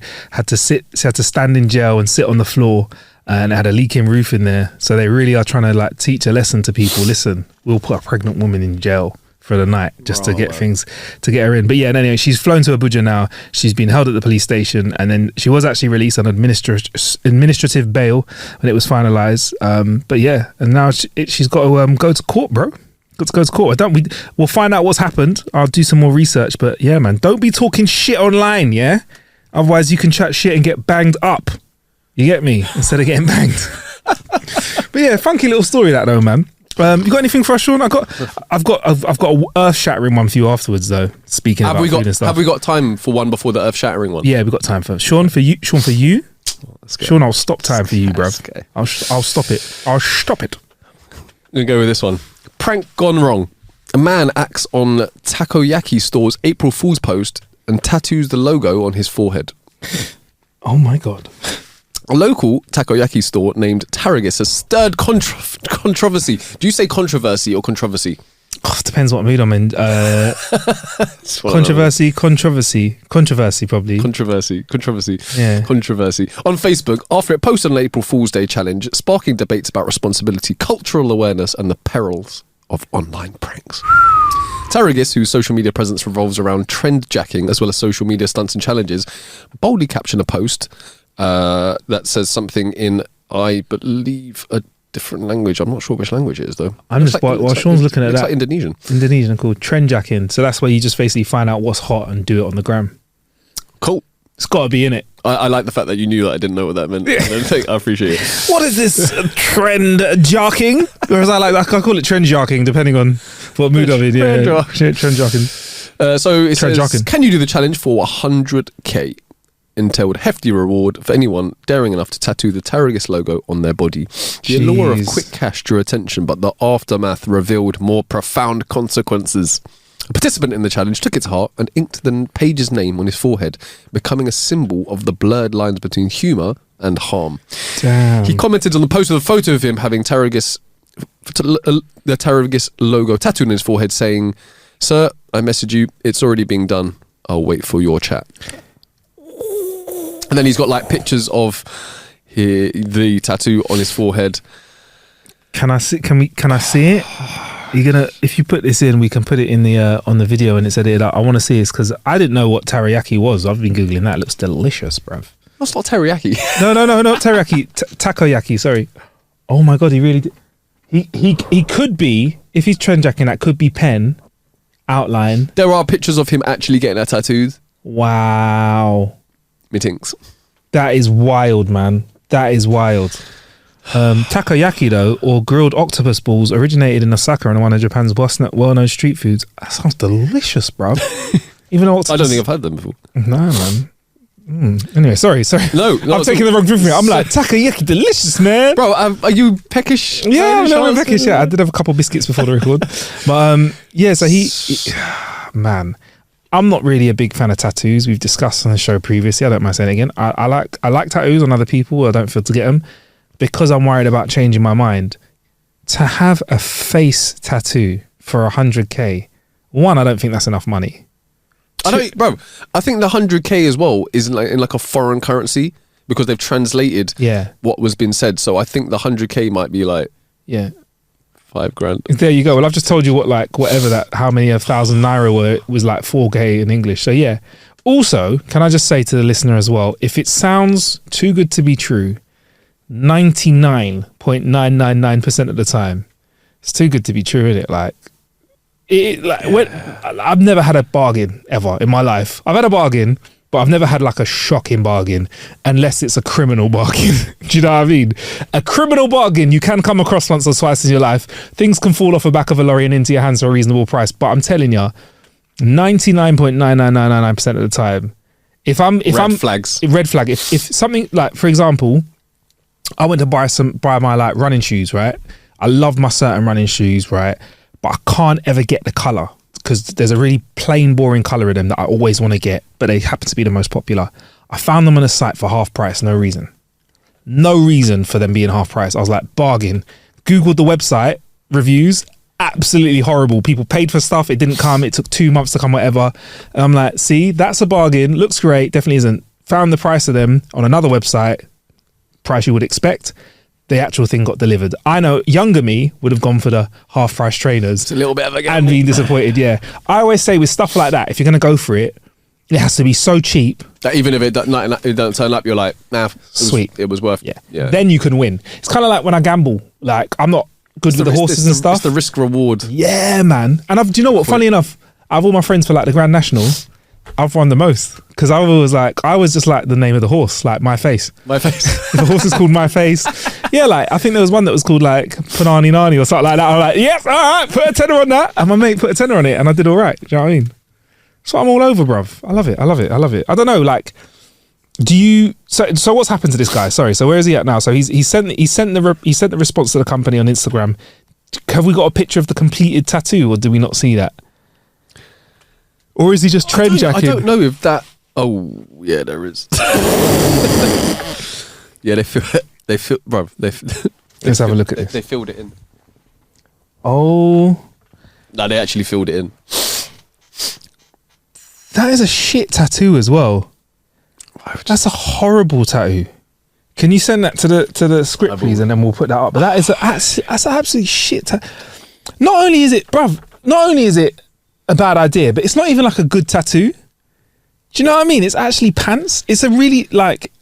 stand in jail and sit on the floor, and it had a leaking roof in there. So they really are trying to like teach a lesson to people. Listen, we'll put a pregnant woman in jail for the night just to get her in. But yeah, and anyway, she's flown to Abuja now. She's been held at the police station, and then she was actually released on administrative bail when it was finalised. But yeah, and now she's got to go to court, bro. Got to go to court. We'll find out what's happened. I'll do some more research. But yeah, man, don't be talking shit online, yeah? Otherwise you can chat shit and get banged up. You get me? Instead of getting banged. But yeah, funky little story that though, man. You got anything for us, Sean? I've got a earth-shattering one for you afterwards, though. Speaking about food and stuff. Have we got time for one before the earth-shattering one? Yeah, we've got time for Sean. For you. Sean, I'll stop time for you, bruv. Okay. I'll stop it. I'll stop it. I'm gonna go with this one. Prank gone wrong. A man acts on takoyaki store's April Fool's post and tattoos the logo on his forehead. Oh my god. A local takoyaki store named Taragis has stirred controversy. Do you say controversy or controversy? Oh, depends what mood I'm in. Controversy probably. Controversy. Yeah. Controversy. On Facebook, after it posted an April Fool's Day challenge, sparking debates about responsibility, cultural awareness, and the perils of online pranks. Taragis, whose social media presence revolves around trend jacking as well as social media stunts and challenges, boldly captioned a post that says something in, I believe, a different language. I'm not sure which language it is though. Sean's looking at that. It's like Indonesian. Indonesian, called trend jacking. So that's where you just basically find out what's hot and do it on the gram. Cool. It's got to be in it. I like the fact that you knew that I didn't know what that meant. I appreciate it. What is this trend jacking? Or as I call it trend jacking, depending on what mood I'm in. Yeah, trend jacking. So it says, can you do the challenge for 100k? Entailed hefty reward for anyone daring enough to tattoo the Taragis logo on their body. The allure of quick cash drew attention, but the aftermath revealed more profound consequences. A participant in the challenge took it to heart and inked the page's name on his forehead, becoming a symbol of the blurred lines between humour and harm. Damn. He commented on the post with a photo of him having the Taragis logo tattooed on his forehead, saying, "Sir, I messaged you. It's already being done. I'll wait for your chat." And then he's got like pictures of the tattoo on his forehead. Can I see? Can I see it? You're gonna, if you put this in, we can put it in the on the video and it's edited out. I want to see this because I didn't know what teriyaki was. I've been googling that. It looks delicious, bruv. That's not teriyaki. No, not teriyaki. Takoyaki. Sorry. Oh my god, he really did. He could be, if he's trend jacking, that could be pen outline. There are pictures of him actually getting that tattooed. Wow. Meetings. That is wild, man. That is wild. Takoyaki though, or grilled octopus balls, originated in Osaka and one of Japan's well-known street foods. That sounds delicious, bro. Even though I don't think I've had them before. No, man. Anyway, sorry. No, I'm taking the wrong drink from you. I'm like, takoyaki, delicious, man. Bro, are you peckish? Yeah, I'm peckish. Yeah, I did have a couple of biscuits before the record. But yeah, so he man, I'm not really a big fan of tattoos. We've discussed on the show previously. I don't mind saying it again. I like tattoos on other people. I don't feel to get them because I'm worried about changing my mind. To have a face tattoo for 100k, one, I don't think that's enough money. I think the 100k as well is in like a foreign currency because they've translated what was being said. So I think the 100k might be like $5,000. There you go. Well, I've just told you how many 1,000 naira were, was like 4k in English. So yeah. Also, can I just say to the listener as well, if it sounds too good to be true, 99.999% of the time, it's too good to be true, isn't it? I've never had a bargain ever in my life. I've had a bargain, but I've never had like a shocking bargain unless it's a criminal bargain. Do you know what I mean? A criminal bargain you can come across once or twice in your life. Things can fall off the back of a lorry and into your hands for a reasonable price. But I'm telling you, 99.99999% of the time, red flag. If something like, for example, I went to buy my like running shoes, right? I love my certain running shoes, right? But I can't ever get the colour because there's a really plain, boring colour in them that I always want to get, but they happen to be the most popular. I found them on a site for half price, no reason. No reason for them being half price. I was like, bargain. Googled the website, reviews, absolutely horrible. People paid for stuff, it didn't come, it took 2 months to come, whatever. And I'm like, see, that's a bargain, looks great, definitely isn't. Found the price of them on another website, price you would expect. The actual thing got delivered. I know younger me would have gone for the half price trainers. It's a little bit of a gamble. And being disappointed, yeah. I always say with stuff like that, if you're going to go for it, it has to be so cheap. That even if it don't turn up, you're like, nah, sweet. It was worth it. Yeah. Then you can win. It's kind of like when I gamble. Like, I'm not good with the horses and stuff. It's the risk reward. Yeah, man. And do you know what? Funny enough, I have all my friends for like the Grand National. I've won the most because I was just like the name of the horse, like My Face. My Face. The horse is called My Face. Yeah, like I think there was one that was called like Panani Nani or something like that. I'm like, yes, all right, put a tenner on that. And my mate put a tenner on it and I did all right. Do you know what I mean? So I'm all over, bruv. I love it. I don't know, like, so what's happened to this guy? Sorry, so where is he at now? So he sent the response to the company on Instagram. Have we got a picture of the completed tattoo or do we not see that? Or is he just trend jacking? I don't know if that. Oh yeah, there is. Yeah, bro. Let's have a look at this. They filled it in. Oh. No, they actually filled it in. That is a shit tattoo as well. That's a horrible tattoo. Can you send that to the script, please, and then we'll put that up? But that's an absolute shit. Not only is it a bad idea, but it's not even like a good tattoo. Do you know what I mean? It's actually pants. It's a really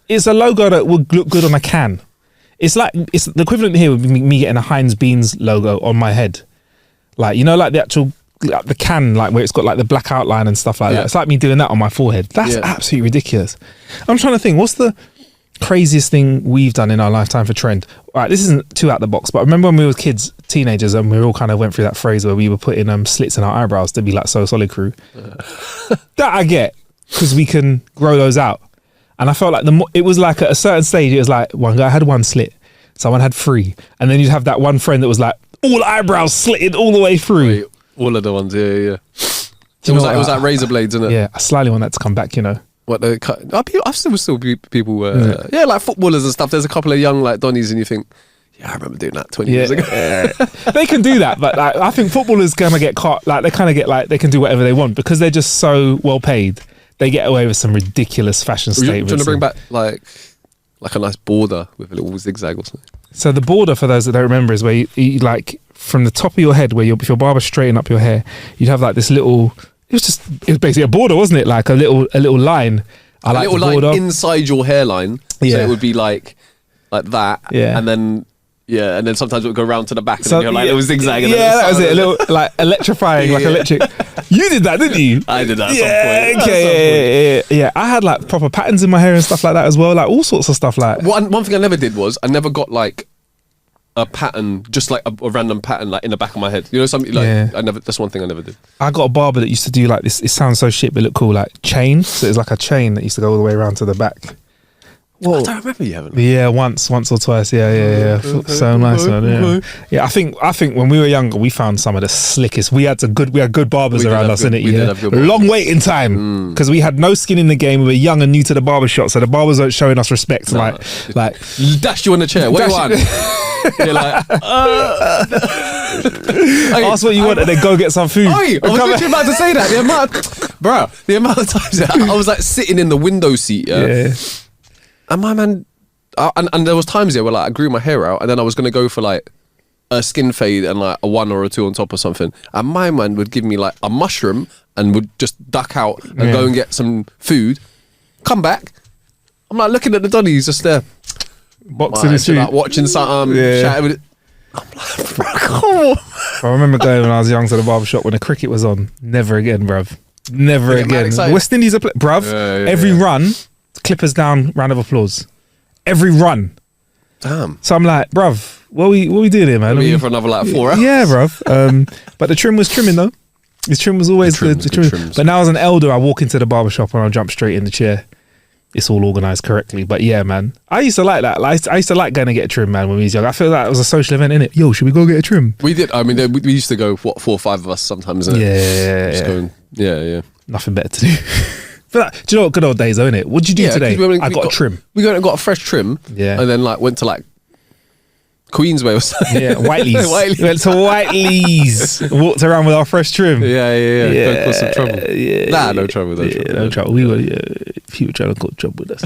it's a logo that would look good on a can. It's the equivalent here would be me getting a Heinz Beans logo on my head. Like, you know, like the actual, like the can, like where it's got like the black outline and stuff like that. It's like me doing that on my forehead. That's absolutely ridiculous. I'm trying to think, what's the craziest thing we've done in our lifetime for trend? All right, this isn't too out the box, but I remember when we were kids, teenagers, and we all kind of went through that phase where we were putting slits in our eyebrows to be like So Solid Crew. That I get, because we can grow those out. And I felt like it was like at a certain stage, it was like one guy had one slit, someone had three, and then you'd have that one friend that was like all eyebrows slitted all the way through. All of the ones, yeah. It was like razor blades, isn't it? Yeah, I slightly want that to come back, you know. What they cut? I've still people, like footballers and stuff. There's a couple of young like Donnies, and you think, yeah, I remember doing that 20 years ago. They can do that, but like, I think footballers gonna get caught. Like they kind of get like they can do whatever they want because they're just so well paid. They get away with some ridiculous fashion statements. Do you want to bring back like a nice border with a little zigzag or something? So the border, for those that don't remember, is where you like from the top of your head, where if your barber straighten up your hair, you'd have like this little. It was basically a border, wasn't it? Like a little line. A little line inside your hairline. Yeah. So it would be like that. Yeah. And then sometimes it would go round to the back and then you're like, it was zigzagging. Yeah, that was it. A little like electrifying, like electric. You did that, didn't you? I did that at some point. Okay, yeah. I had like proper patterns in my hair and stuff like that as well. Like all sorts of stuff like. One thing I never did was I never got like a pattern, just like a random pattern, like in the back of my head. You know, something like that's one thing I never did. I got a barber that used to do like this. It sounds so shit, but it looked cool. Like chain. So it's like a chain that used to go all the way around to the back. Whoa. I don't remember you having. Yeah, once or twice. Yeah. So nice, man. Yeah. I think when we were younger, we found some of the slickest. We had good barbers around us, innit? Yeah. Long waiting time because we had no skin in the game. We were young and new to the barber shop, so the barbers weren't showing us respect. Like dashed you on the chair. What do you want? You're like, ask what you want and then go get some food. I was literally about to say that. The amount of times I was like sitting in the window seat. Yeah. And my man, and there was times there where like I grew my hair out and then I was going to go for like a skin fade and like a 1 or a 2 on top or something. And my man would give me like a mushroom and would just duck out and go and get some food. Come back. I'm like looking at the Donny, he's just there. Boxing his food. Like watching something, chatting with it. I'm like, bro, come on. I remember going when I was young to the barbershop when the cricket was on. Never again, bruv. Never again. West Indies are bruv. Every run, Clippers down, round of applause. Every run. Damn. So I'm like, bruv, what are we doing here, man? We're here for another like 4 hours. Yeah, bruv. But the trim was trimming though. The trim was always good. But now as an elder, I walk into the barbershop and I jump straight in the chair. It's all organised correctly. But yeah, man, I used to like that. Like, I used to like going to get a trim, man, when we was young. I feel like it was a social event, innit? Yo, should we go get a trim? We did. I mean, we used to go, 4 or 5 of us sometimes, innit? Yeah. Nothing better to do. But do you know what? Good old days, though, innit? What did you do today? I got a trim. We got a fresh trim. Yeah. And then like went to like Queensway or something. Yeah, Whiteley's. We went to Whiteley's. Walked around with our fresh trim. Yeah. Don't cause some trouble. No trouble. No trouble. We were people trying to cause trouble with us.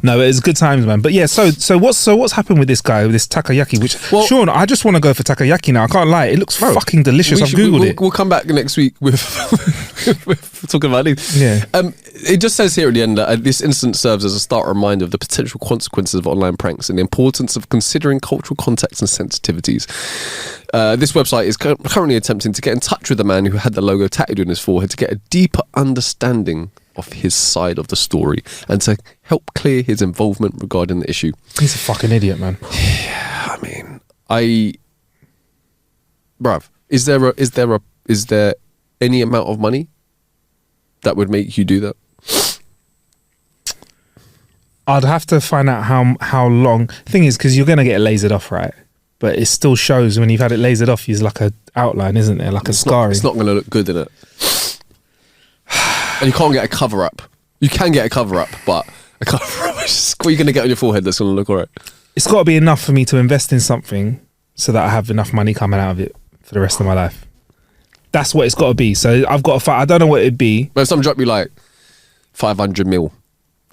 No, but it's good times, man. But yeah, so what's happened with this guy, with this takoyaki? Which Sean, I just want to go for takoyaki now. I can't lie, it looks fucking delicious. I've googled it. We'll come back next week with talking about these. Yeah. It just says here at the end that this incident serves as a stark reminder of the potential consequences of online pranks and the importance of considering cultural context and sensitivities. This website is currently attempting to get in touch with the man who had the logo tattooed on his forehead to get a deeper understanding of his side of the story and to help clear his involvement regarding the issue. He's a fucking idiot, man. Yeah, I mean, bruv, is there any amount of money that would make you do that? I'd have to find out how long. Thing is, because you're going to get it lasered off, right? But it still shows when you've had it lasered off, there's like a outline, isn't there? Like a scarring. It's not going to look good, in it. And you can't get a cover up. You can get a cover up, but a cover up is just what you're going to get on your forehead that's going to look alright. It's got to be enough for me to invest in something so that I have enough money coming out of it for the rest of my life. That's what it's got to be. So I've got to find. I don't know what it'd be. But if someone dropped me like 500 mil.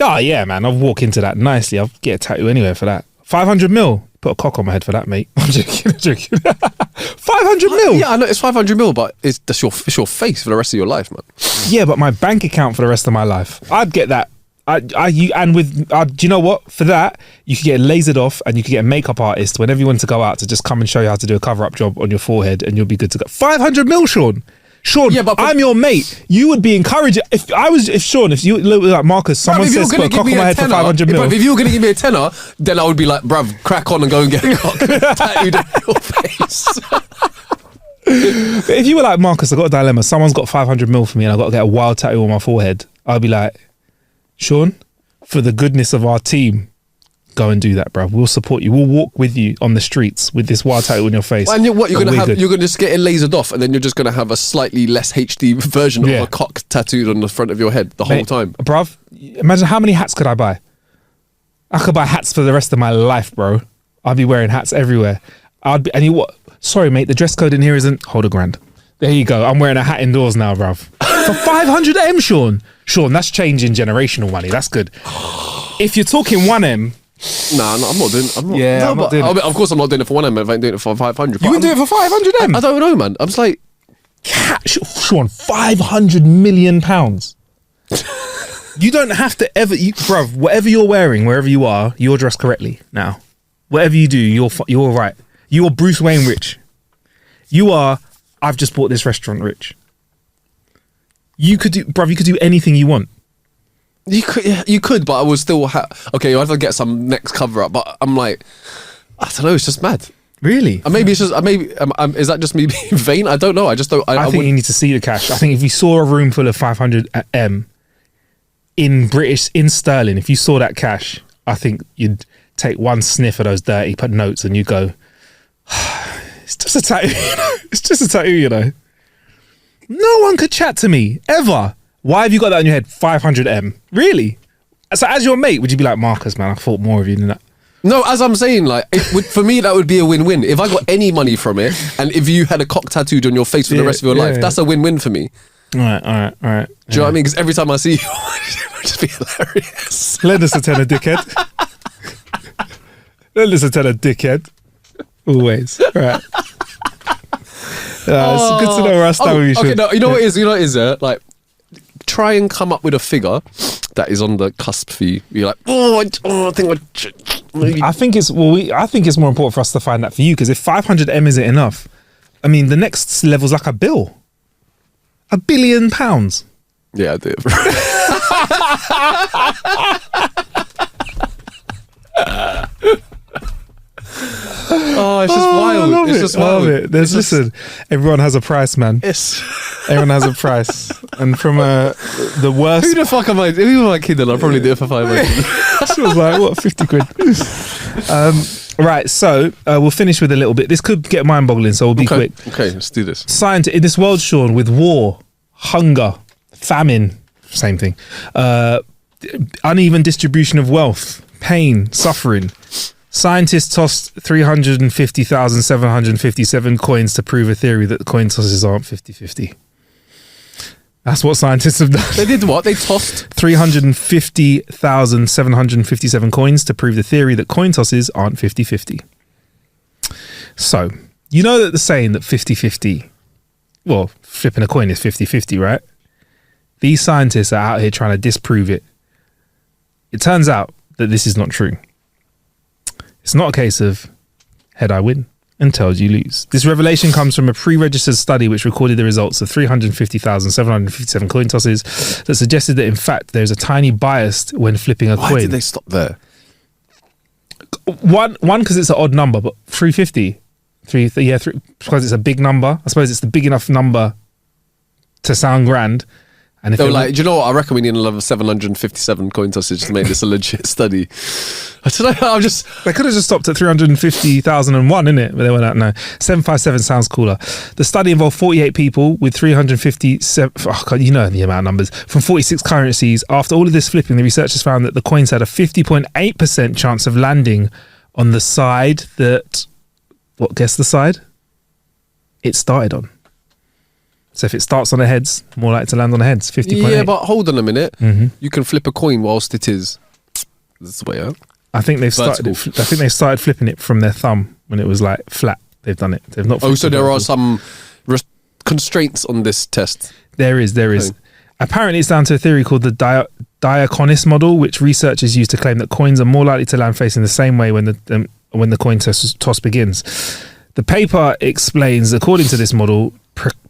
Oh yeah, man. I'll walk into that nicely. I'll get a tattoo anywhere for that. 500 mil. Put a cock on my head for that, mate. I'm joking. 500 mil. Yeah, I know it's 500 mil, but it's your face for the rest of your life, man. Yeah, but my bank account for the rest of my life, I'd get that. Do you know what? For that, you could get it lasered off, and you could get a makeup artist whenever you want to go out to just come and show you how to do a cover-up job on your forehead, and you'll be good to go. 500 mil, Sean. Yeah, but I'm your mate. You would be encouraged if you look like Marcus, someone says put a cock on my head for 500 mil. If you were going to give me a tenner, then I would be like, bruv, crack on and go and get a cock tattooed on your face. But if you were like Marcus, I've got a dilemma. Someone's got 500 mil for me, and I've got to get a wild tattoo on my forehead. I'd be like, Sean, for the goodness of our team, go and do that, bro. We'll support you. We'll walk with you on the streets with this wild tattoo on your face. And you're going to just get it lasered off, and then you're just going to have a slightly less HD version of a cock tattooed on the front of your head the whole time. Bruv, imagine how many hats could I buy? I could buy hats for the rest of my life, bro. I'd be wearing hats everywhere. And you what? Sorry, mate, the dress code in here isn't... Hold $1,000. There you go. I'm wearing a hat indoors now, bruv. For 500 M, Sean. Sean, that's changing generational money. That's good. If you're talking 1M... Nah, no, I'm not doing. I'm not doing it. Of course, I'm not doing it for 1M. If I'm doing it for 500, you wouldn't do it for 500 M. I don't know, man. I'm just like, Sean, 500 million pounds. You don't have to ever, bruv. Whatever you're wearing, wherever you are, you're dressed correctly now. Whatever you do, you're right. You're Bruce Wayne rich. You are. I've just bought this restaurant rich. You could do, bruv. You could do anything you want. You could, but I would still okay, you have to get some next cover up. But I'm like, I don't know, it's just mad. Really? Maybe it's just is that just me being vain? I don't know. I just don't. I think you need to see the cash. I think if you saw a room full of 500 M in sterling, if you saw that cash, I think you'd take one sniff of those dirty notes and you go, it's just a tattoo. It's just a tattoo, you know. No one could chat to me ever. Why have you got that in your head? 500 M, really? So as your mate, would you be like, Marcus, man, I thought more of you than that? No, as I'm saying, like, for me, that would be a win-win. If I got any money from it, and if you had a cock tattooed on your face for the rest of your life, that's a win-win for me. All right. Do you know what I mean? Because every time I see you, it would just be hilarious. Lend us a tenner, dickhead. Lend us a tenner, dickhead. Always. Right. It's good to know where I stand with you. Okay, no, you know what it is? You know what it is? Like, try and come up with a figure that is on the cusp for you. You're like, I think it's more important for us to find that for you, because if 500 M isn't enough, I mean, the next level's like £1 billion. £1 billion. Yeah, I do. It's just wild. It's just wild. Listen, everyone has a price, man. Yes. Everyone has a price. And from the worst... Who the fuck am I? Who am I kidding? I'll probably do it for 500. She was like, what, 50 quid? Right, so we'll finish with a little bit. This could get mind-boggling, so we'll be quick. Okay, let's do this. In this world, Sean, with war, hunger, famine, same thing, uneven distribution of wealth, pain, suffering, scientists tossed 350,757 coins to prove a theory that coin tosses aren't 50-50. That's what scientists have done. They did what? They tossed 350,757 coins to prove the theory that coin tosses aren't 50-50. So, you know that the saying that 50-50, well, flipping a coin is 50-50, right? These scientists are out here trying to disprove it. It turns out that this is not true. It's not a case of head I win and tails you lose. This revelation comes from a pre-registered study which recorded the results of 350,757 coin tosses that suggested that in fact there's a tiny bias when flipping a coin. Why did they stop there? One because it's an odd number, but 350, because it's a big number. I suppose it's the big enough number to sound grand. And if they were like, do you know what? I reckon we need another 757 coin tosses to make this a legit study. I don't know. They could have just stopped at 350,001, innit? But they went out, no. 757 sounds cooler. The study involved 48 people with 357, you know the amount of numbers, from 46 currencies. After all of this flipping, the researchers found that the coins had a 50.8% chance of landing on the side that, guess the side? It started on. So if it starts on the heads, more likely to land on the heads, 50.8. Yeah, but hold on a minute. Mm-hmm. You can flip a coin whilst it is this way out. I think they've started flipping it from their thumb when it was like flat. They've done it. They've not. So there are some constraints on this test. There is. Apparently, it's down to a theory called the Diaconis model, which researchers use to claim that coins are more likely to land facing the same way when the coin toss begins. The paper explains, according to this model,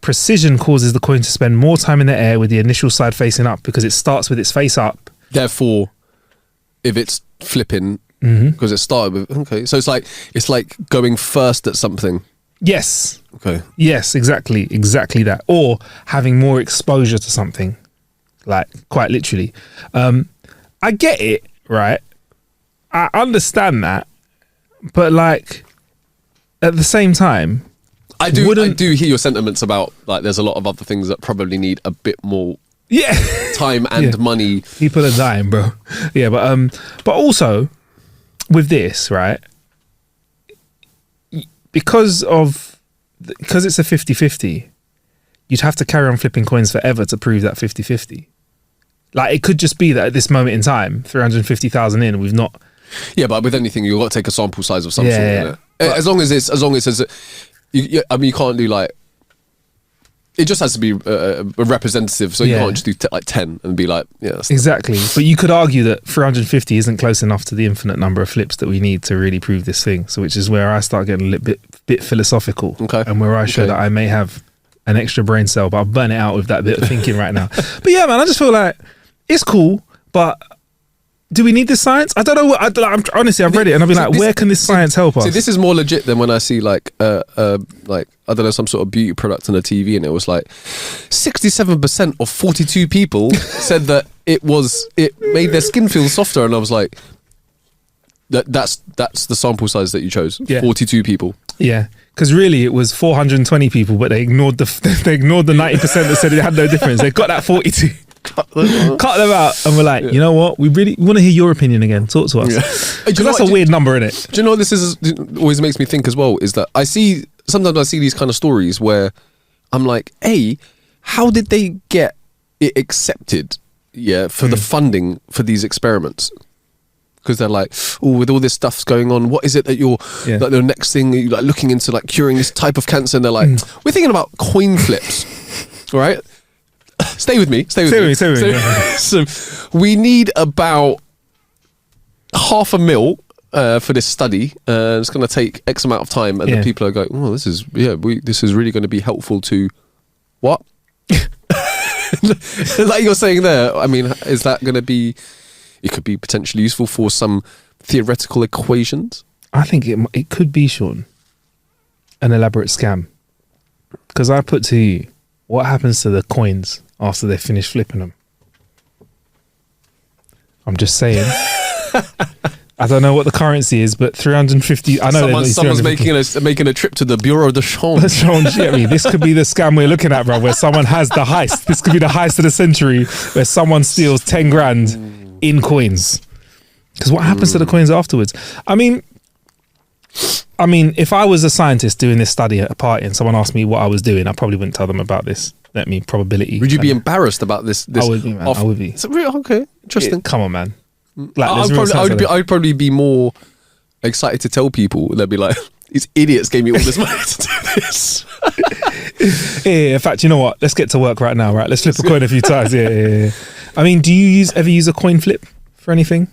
precision causes the coin to spend more time in the air with the initial side facing up because it starts with its face up. Therefore, if it's flipping, because it started with, okay, so it's like going first at something. Yes. Okay. Yes, exactly that. Or having more exposure to something, like quite literally. I get it, right? I understand that, but like at the same time, I do hear your sentiments about like there's a lot of other things that probably need a bit more time and money. People are dying, bro. Yeah, but also with this, right? Because it's a 50-50, you'd have to carry on flipping coins forever to prove that 50-50. Like it could just be that at this moment in time, 350,000 in, we've not. Yeah, but with anything, you've got to take a sample size of some sort. Yeah. As long as it's, I mean, you can't do like. It just has to be a representative, so you can't just do like 10 and be like, yeah. Exactly, but you could argue that 350 isn't close enough to the infinite number of flips that we need to really prove this thing. So, which is where I start getting a little bit philosophical, and where I show that I may have an extra brain cell, but I'll burn it out with that bit of thinking right now. But yeah, man, I just feel like it's cool, but do we need the science? I don't know. Honestly, I've read it and I've been like, where can this science help us? See, this is more legit than when I see like I don't know, some sort of beauty product on the TV, and it was like 67% of 42 people said that it made their skin feel softer, and I was like, that's the sample size that you chose. 42 people. Yeah, because really it was 420 people, but they ignored the 90% that said it had no difference. They got that 42. Cut them out, and we're like, you know what? We really want to hear your opinion again. Talk to us, because that's a weird number, isn't it? Do you know what this is? Always makes me think as well. Is that sometimes I see these kind of stories where I'm like, hey, how did they get it accepted? Yeah, for the funding for these experiments. Because they're like, oh, with all this stuff's going on, what is it that you're like the next thing you're like looking into, like curing this type of cancer? And they're like, we're thinking about coin flips, all right? Stay with me. Stay with me. So we need about $500,000 for this study. It's going to take X amount of time, and the people are going, oh, this is really going to be helpful to what? Like you're saying there. I mean, is that going to be? It could be potentially useful for some theoretical equations. I think it could be, Sean, an elaborate scam. Because I put to you, what happens to the coins after they finish flipping them? I'm just saying. I don't know what the currency is, but 350. I know someone's making a trip to the Bureau de Change. This could be the scam we're looking at, bro. Where someone has the heist. This could be the heist of the century, where someone steals 10 grand in coins. Because what happens to the coins afterwards? I mean, if I was a scientist doing this study at a party and someone asked me what I was doing, I probably wouldn't tell them about this. Let me probability. Would you be embarrassed about this? I would be, man. I would be. It's okay, interesting. Come on, man. Like, I'd probably be more excited to tell people. They'd be like, these idiots gave me all this money to do this. In fact, you know what? Let's get to work right now, right? Let's flip a coin a few times. Yeah. I mean, do you ever use a coin flip for anything?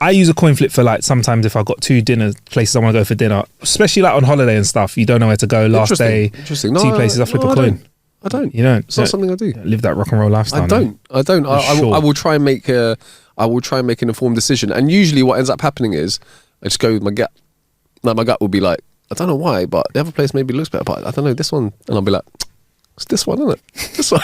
I use a coin flip for like sometimes if I've got 2 dinner places I want to go for dinner, especially like on holiday and stuff. You don't know where to go last day. Interesting. 2 places, I flip a coin. I don't. You don't? It's not something I do. Live that rock and roll lifestyle. I don't. I will try and make an informed decision. And usually what ends up happening is I just go with my gut. Like my gut will be like, I don't know why, but the other place maybe looks better, but I don't know, this one. And I'll be like, it's this one, isn't it? This one.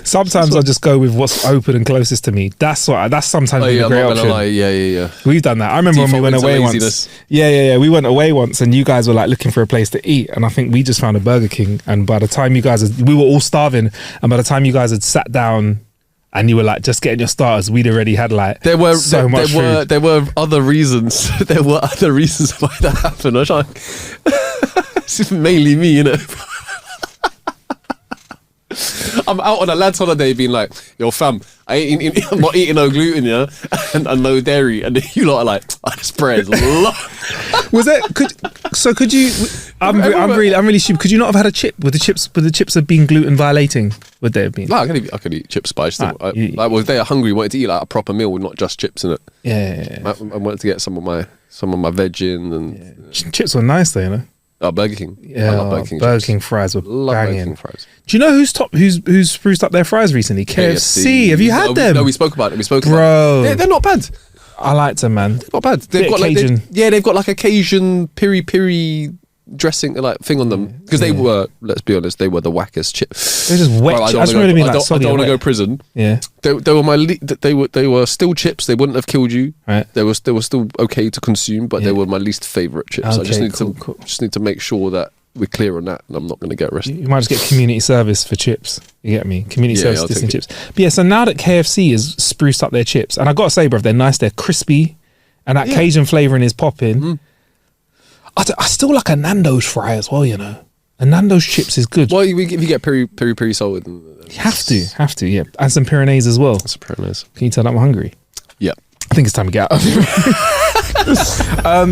Sometimes I just go with what's open and closest to me. That's sometimes a great option. Yeah. We've done that. I remember when we went away once. Yeah. We went away once and you guys were like looking for a place to eat, and I think we just found a Burger King. And by the time we were all starving, and by the time you guys had sat down and you were like just getting your starters, we'd already had like so much food. There were other reasons. There were other reasons why that happened. I was like, it's mainly me, you know. I'm out on a lad's holiday being like, yo fam, I'm not eating no gluten, yeah, and no dairy, and you lot are like, this bread's Was it? Could you? I'm really stupid. Could you not have had a chip? Would the chips have been gluten violating? Would they have been? No, I could eat chips, but I was there hungry, wanted to eat like a proper meal with not just chips in it. Yeah. I wanted to get some of my veg in, and chips were nice though, you know. Burger King. Yeah, I love Burger King. Burger King fries were banging. Burger King fries. Do you know who's spruced up their fries recently? KFC. Have you had them? No, we spoke about it. Bro, they're not bad. I liked them, man. They're not bad. They've got Cajun. They've got like a Cajun piri dressing like thing on them, because they were, let's be honest, they were the wackest chips. They're just wet. I don't want to go prison. Yeah, they were they were still chips. They wouldn't have killed you. Right. They were still okay to consume, but they were my least favorite chips. Okay, I just need to make sure that we're clear on that, and I'm not going to get arrested. You might just get community service for chips. You get me? Community service dissing chips. But yeah, so now that KFC has spruced up their chips, and I got to say, bruv, they're nice, they're crispy, and that Cajun flavouring is popping. Mm. I still like a Nando's fry as well, you know. A Nando's chips is good. Well, if you get peri salad. You have to, yeah. And some Pyrenees as well. Some Pyrenees. Can you tell I'm hungry? Yeah. I think it's time to get out of here.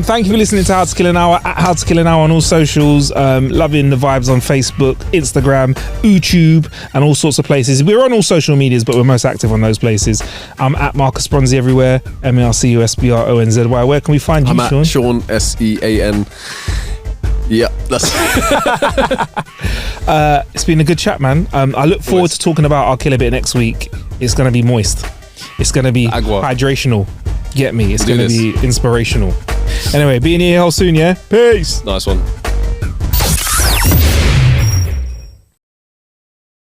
Thank you for listening to How to Kill an Hour, at How to Kill an Hour on all socials. Loving the vibes on Facebook, Instagram, YouTube, and all sorts of places. We're on all social medias, but we're most active on those places. I'm at Marcus Bronzy everywhere, MarcusBronzy. Where can we find you, Sean? I'm at Sean Sean. Yeah, that's it's been a good chat, man. I look forward to talking about Our Killer Bit next week. It's going to be moist. It's going to be Agua. hydrational. Get me? It's We'll going to be inspirational. Anyway, be in your hole soon, yeah? Peace. Nice one.